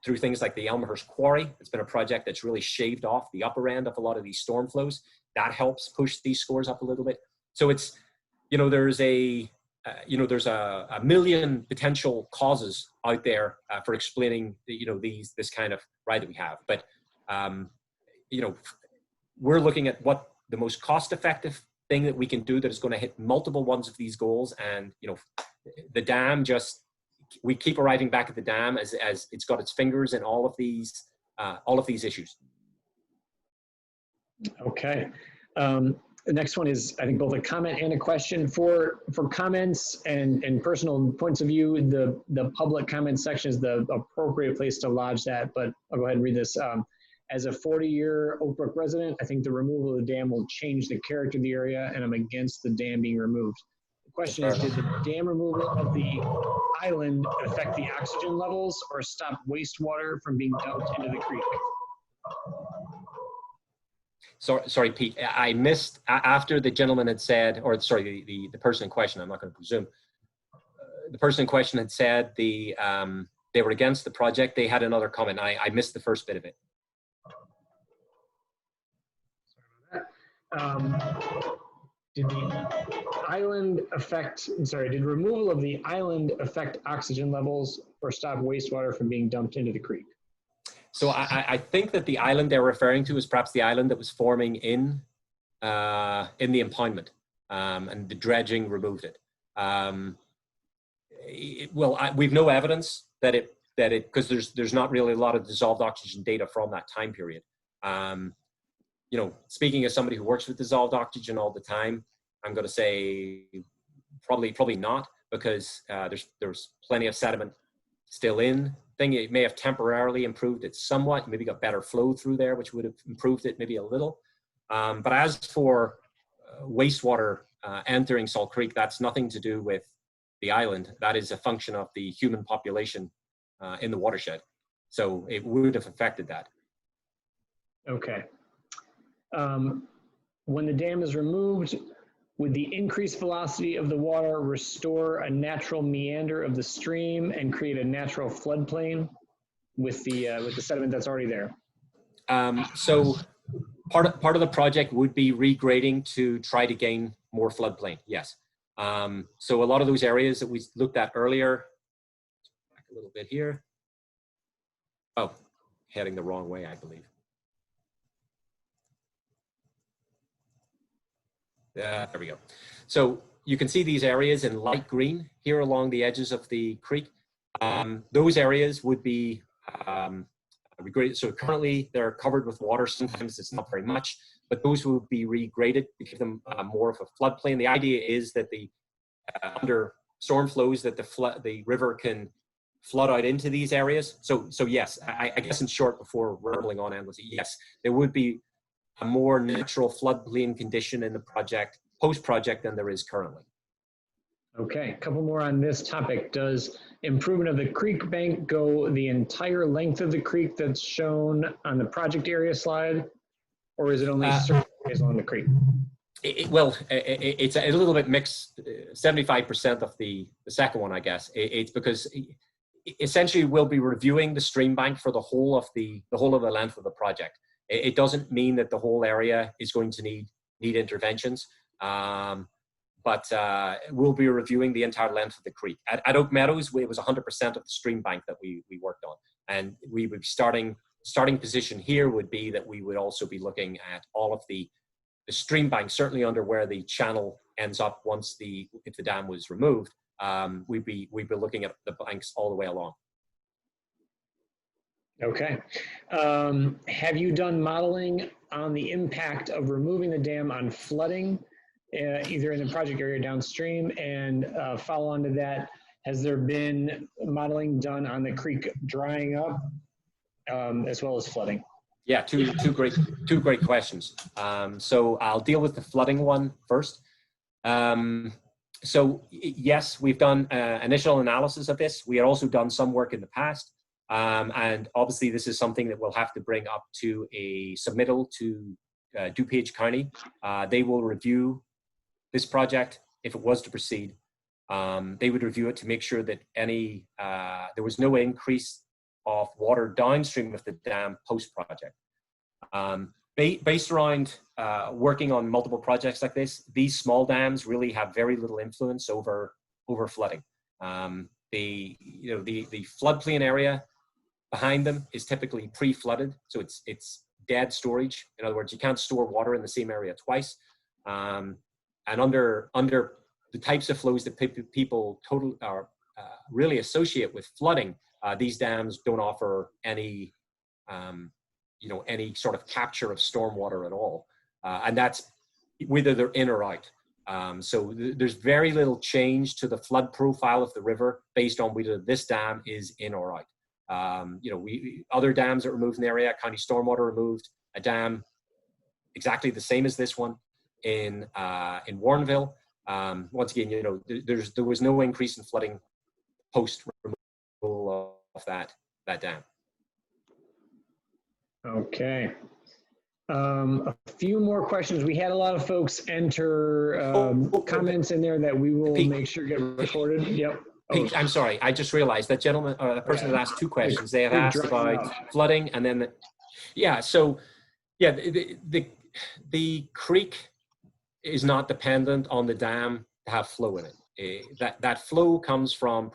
Through things like the Elmhurst Quarry, it's been a project that's really shaved off the upper end of a lot of these storm flows. That helps push these scores up a little bit. So it's, there's a million potential causes out there for explaining, this kind of ride that we have. But, we're looking at what the most cost-effective thing that we can do that is going to hit multiple ones of these goals. And, you know, the dam we keep arriving back at the dam as it's got its fingers in all of these issues. Okay. The next one is, I think, both a comment and a question. For comments and personal points of view, the public comment section is the appropriate place to lodge that, but I'll go ahead and read this. As a 40-year Oak Brook resident, I think the removal of the dam will change the character of the area, and I'm against the dam being removed. The question is, did the dam removal of the island affect the oxygen levels or stop wastewater from being dumped into the creek? Sorry, Pete, I missed after the gentleman had said, or sorry, the person in question, I'm not going to presume, the person in question had said they were against the project. They had another comment. I missed the first bit of it. Did removal of the island affect oxygen levels or stop wastewater from being dumped into the creek? So I think that the island they're referring to is perhaps the island that was forming in the impoundment, and the dredging removed it. We've no evidence that it because there's not really a lot of dissolved oxygen data from that time period. You know, speaking as somebody who works with dissolved oxygen all the time, I'm going to say probably not, because there's plenty of sediment still in. It may have temporarily improved it somewhat, maybe got better flow through there, which would have improved it maybe a little. But as for wastewater entering Salt Creek, that's nothing to do with the island. That is a function of the human population in the watershed. So it would have affected that. Okay. When the dam is removed, would the increased velocity of the water restore a natural meander of the stream and create a natural floodplain with the sediment that's already there? So part of the project would be regrading to try to gain more floodplain. Yes. So a lot of those areas that we looked at earlier, back a little bit here. Oh, heading the wrong way, I believe. There we go. So you can see these areas in light green here along the edges of the creek. Those areas would be regraded. So currently they're covered with water. Sometimes it's not very much, but those would be regraded to give them more of a floodplain. The idea is that the under storm flows that the river can flood out into these areas. So yes, I guess in short, before rambling on endlessly, yes, there would be a more natural floodplain condition in the post-project than there is currently. Okay, a couple more on this topic. Does improvement of the creek bank go the entire length of the creek that's shown on the project area slide, or is it only certain areas along the creek? It's a little bit mixed. 75% of the second one, I guess. It's because essentially we'll be reviewing the stream bank for the whole of the length of the project. It doesn't mean that the whole area is going to need interventions, but we'll be reviewing the entire length of the creek. At Oak Meadows, it was 100% of the stream bank that we worked on, and we would starting position here would be that we would also be looking at all of the stream bank, certainly under where the channel ends up once if the dam was removed. We'd be looking at the banks all the way along. Okay. Have you done modeling on the impact of removing the dam on flooding, either in the project area downstream? And follow on to that, has there been modeling done on the creek drying up as well as flooding? Yeah, two great questions. So I'll deal with the flooding one first. So yes, we've done initial analysis of this. We had also done some work in the past. And obviously this is something that we'll have to bring up to a submittal to DuPage County. They will review this project if it was to proceed. They would review it to make sure that there was no increase of water downstream of the dam post-project. Based around working on multiple projects like this, these small dams really have very little influence over flooding. The floodplain area behind them is typically pre-flooded, so it's dead storage. In other words, you can't store water in the same area twice. And under the types of flows that people really associate with flooding, these dams don't offer any, any sort of capture of stormwater at all. And that's whether they're in or out. So there's very little change to the flood profile of the river based on whether this dam is in or out. Other dams that were removed in the area, county stormwater removed, a dam exactly the same as this one in Warrenville. Once again, there was no increase in flooding post removal of that dam. Okay. A few more questions. We had a lot of folks enter comments in there that we will make sure get recorded. Yep. Pete, I'm sorry, I just realized that gentleman, or the person that asked two questions. They had asked about flooding, and then, the creek is not dependent on the dam to have flow in it. That flow comes from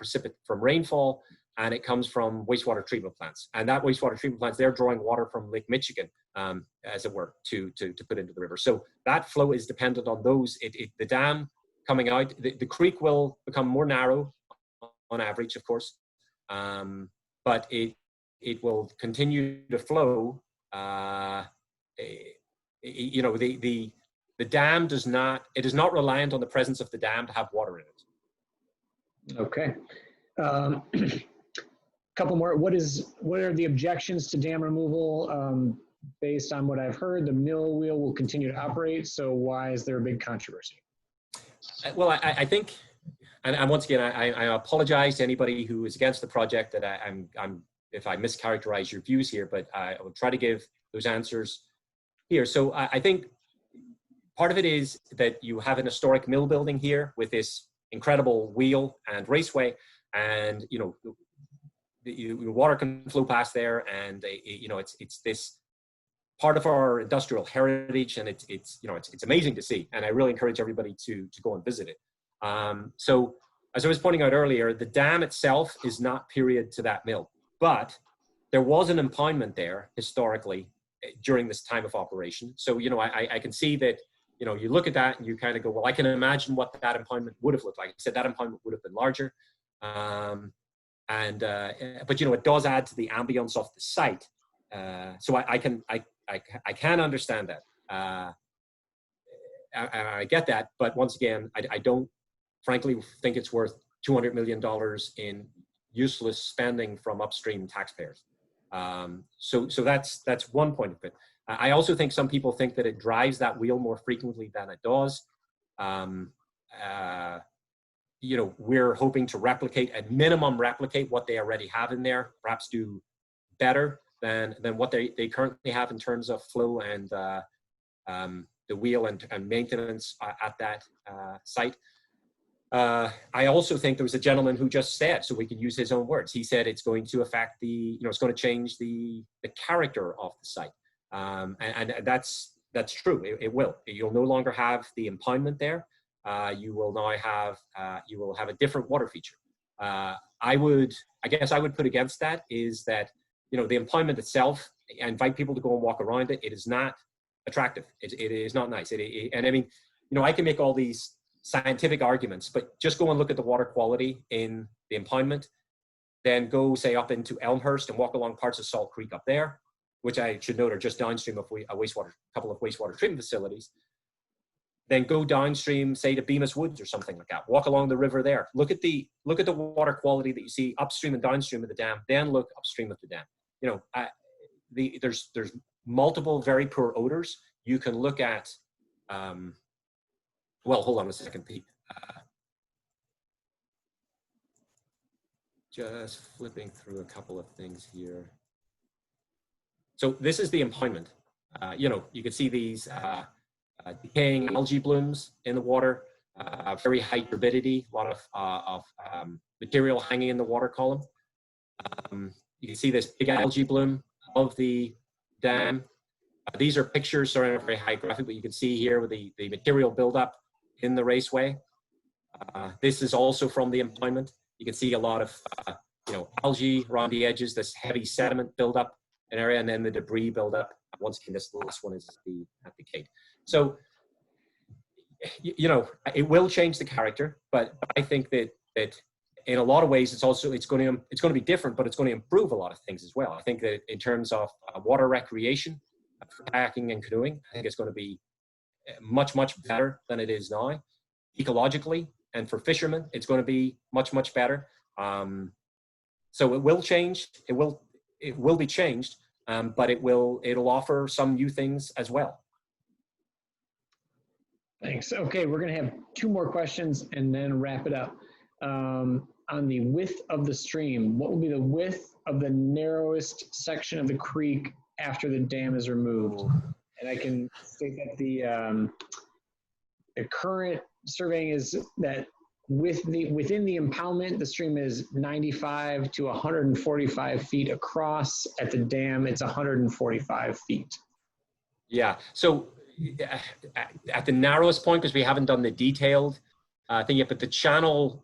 rainfall, and it comes from wastewater treatment plants. And that wastewater treatment plants, they're drawing water from Lake Michigan, as it were, to put into the river. So that flow is dependent on those. The dam coming out, the creek will become more narrow on average, of course, but it will continue to flow. The dam is not reliant on the presence of the dam to have water in it. Okay. Couple more. What are the objections to dam removal? Based on what I've heard, the mill wheel will continue to operate. So why is there a big controversy? Well, I think, and once again, I apologize to anybody who is against the project that I'm if I mischaracterize your views here, but I will try to give those answers here. So I think part of it is that you have an historic mill building here with this incredible wheel and raceway, and the water can flow past there, and it's this part of our industrial heritage, and it's amazing to see, and I really encourage everybody to go and visit it. So as I was pointing out earlier, the dam itself is not period to that mill, but there was an impoundment there historically during this time of operation. So I can see that you look at that and you kind of go, well, I can imagine what that impoundment would have looked like. I said that impoundment would have been larger. But it does add to the ambience of the site. So I can understand that. I get that, but once again, I don't frankly think it's worth $200 million in useless spending from upstream taxpayers. So that's one point of it. I also think some people think that it drives that wheel more frequently than it does. We're hoping to at minimum replicate what they already have in there, perhaps do better than what they currently have in terms of flow and the wheel and maintenance at that site. I also think there was a gentleman who just said, so we can use his own words, he said it's going to affect it's going to change the character of the site. And that's true, it will. You'll no longer have the impoundment there. You will now have a different water feature. I guess I would put against that is that, the impoundment itself, I invite people to go and walk around it. It is not attractive. It is not nice. And I mean, I can make all these scientific arguments, but just go and look at the water quality in the impoundment, then go say up into Elmhurst and walk along parts of Salt Creek up there, which I should note are just downstream of a couple of wastewater treatment facilities. Then go downstream, say to Bemis Woods or something like that. Walk along the river there. Look at the water quality that you see upstream and downstream of the dam. Then look upstream of the dam. There's multiple very poor odors. You can look at. Well, hold on a second, Pete. Just flipping through a couple of things here. So this is the impoundment. You can see these. Decaying algae blooms in the water, very high turbidity, a lot of material hanging in the water column. You can see this big algae bloom of the dam. These are pictures, sorry, not very high graphic, but you can see here with the material buildup in the raceway. This is also from the impoundment. You can see a lot of algae around the edges, this heavy sediment buildup in area, and then the debris buildup Once again, this last one is at the gate. So, you know, it will change the character, but I think that in a lot of ways, it's going to be different, but it's going to improve a lot of things as well. I think that in terms of water recreation, kayaking and canoeing, I think it's going to be much better than it is now. Ecologically and for fishermen, it's going to be much better. So it will change. It will be changed, but it'll offer some new things as well. Thanks. Okay, we're going to have two more questions and then wrap it up. On the width of the stream, what will be the width of the narrowest section of the creek after the dam is removed? And I can state that the current surveying is that within the impoundment, the stream is 95 to 145 feet across. At the dam, it's 145 feet. Yeah. So at the narrowest point, because we haven't done the detailed thing yet, but the channel,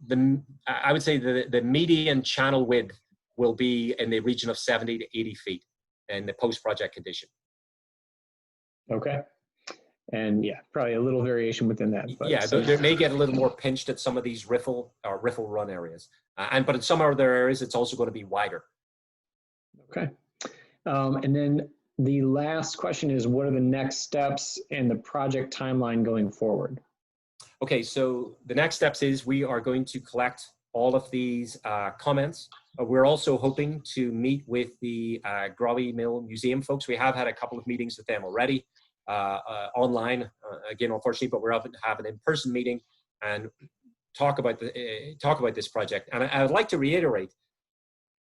I would say the median channel width will be in the region of 70 to 80 feet in the post-project condition. Okay. And yeah, probably a little variation within that. But yeah, so there may get a little more pinched at some of these riffle run areas. But in some other areas, it's also going to be wider. Okay. And then the last question is, what are the next steps and the project timeline going forward? Okay, so the next steps is we are going to collect all of these comments. We're also hoping to meet with the Growy Mill Museum folks. We have had a couple of meetings with them already online, again, unfortunately, but we're hoping to have an in-person meeting and talk about this project. And I would like to reiterate,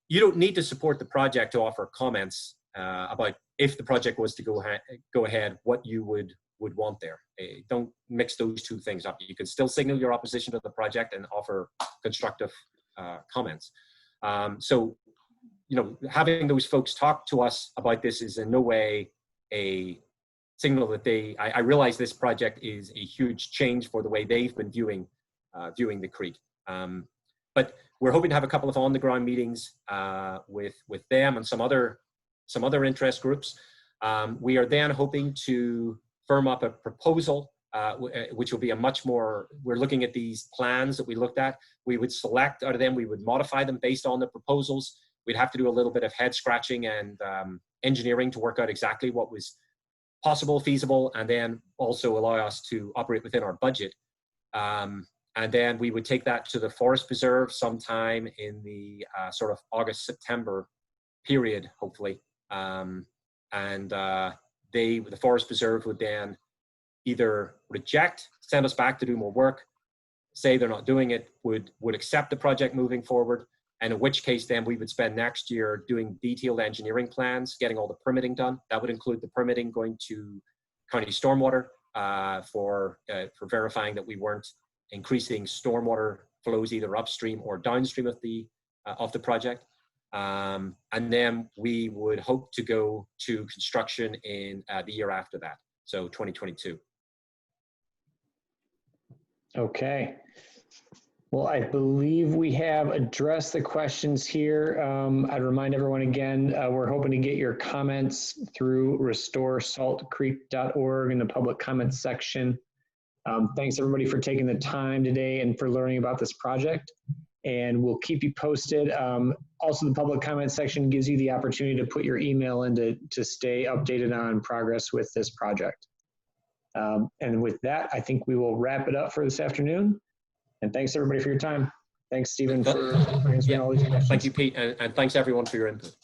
you don't need to support the project to offer comments about if the project was to go ahead, what you would want there. Don't mix those two things up. You can still signal your opposition to the project and offer constructive comments. So, you know, having those folks talk to us about this is in no way a signal that I realize this project is a huge change for the way they've been viewing the creek. But we're hoping to have a couple of on-the-ground meetings with them and some other interest groups. We are then hoping to firm up a proposal, which will be a much more, we're looking at these plans that we looked at. We would select out of them, we would modify them based on the proposals. We'd have to do a little bit of head scratching and engineering to work out exactly what was possible, feasible, and then also allow us to operate within our budget. And then we would take that to the Forest Preserve sometime in the sort of August, September period, hopefully. The Forest Preserve would then either reject, send us back to do more work, say they're not doing it, would accept the project moving forward, and in which case then we would spend next year doing detailed engineering plans, getting all the permitting done. That would include the permitting going to county stormwater for verifying that we weren't increasing stormwater flows either upstream or downstream of the project. And then we would hope to go to construction in the year after that, so 2022. Okay. Well, I believe we have addressed the questions here. I'd remind everyone again, we're hoping to get your comments through restoresaltcreek.org in the public comments section. Thanks everybody for taking the time today and for learning about this project. And we'll keep you posted. Also, the public comment section gives you the opportunity to put your email in to stay updated on progress with this project. And with that, I think we will wrap it up for this afternoon. And thanks everybody for your time. Thanks, Stephen, for answering all these questions. Thank you, Pete, and thanks everyone for your input.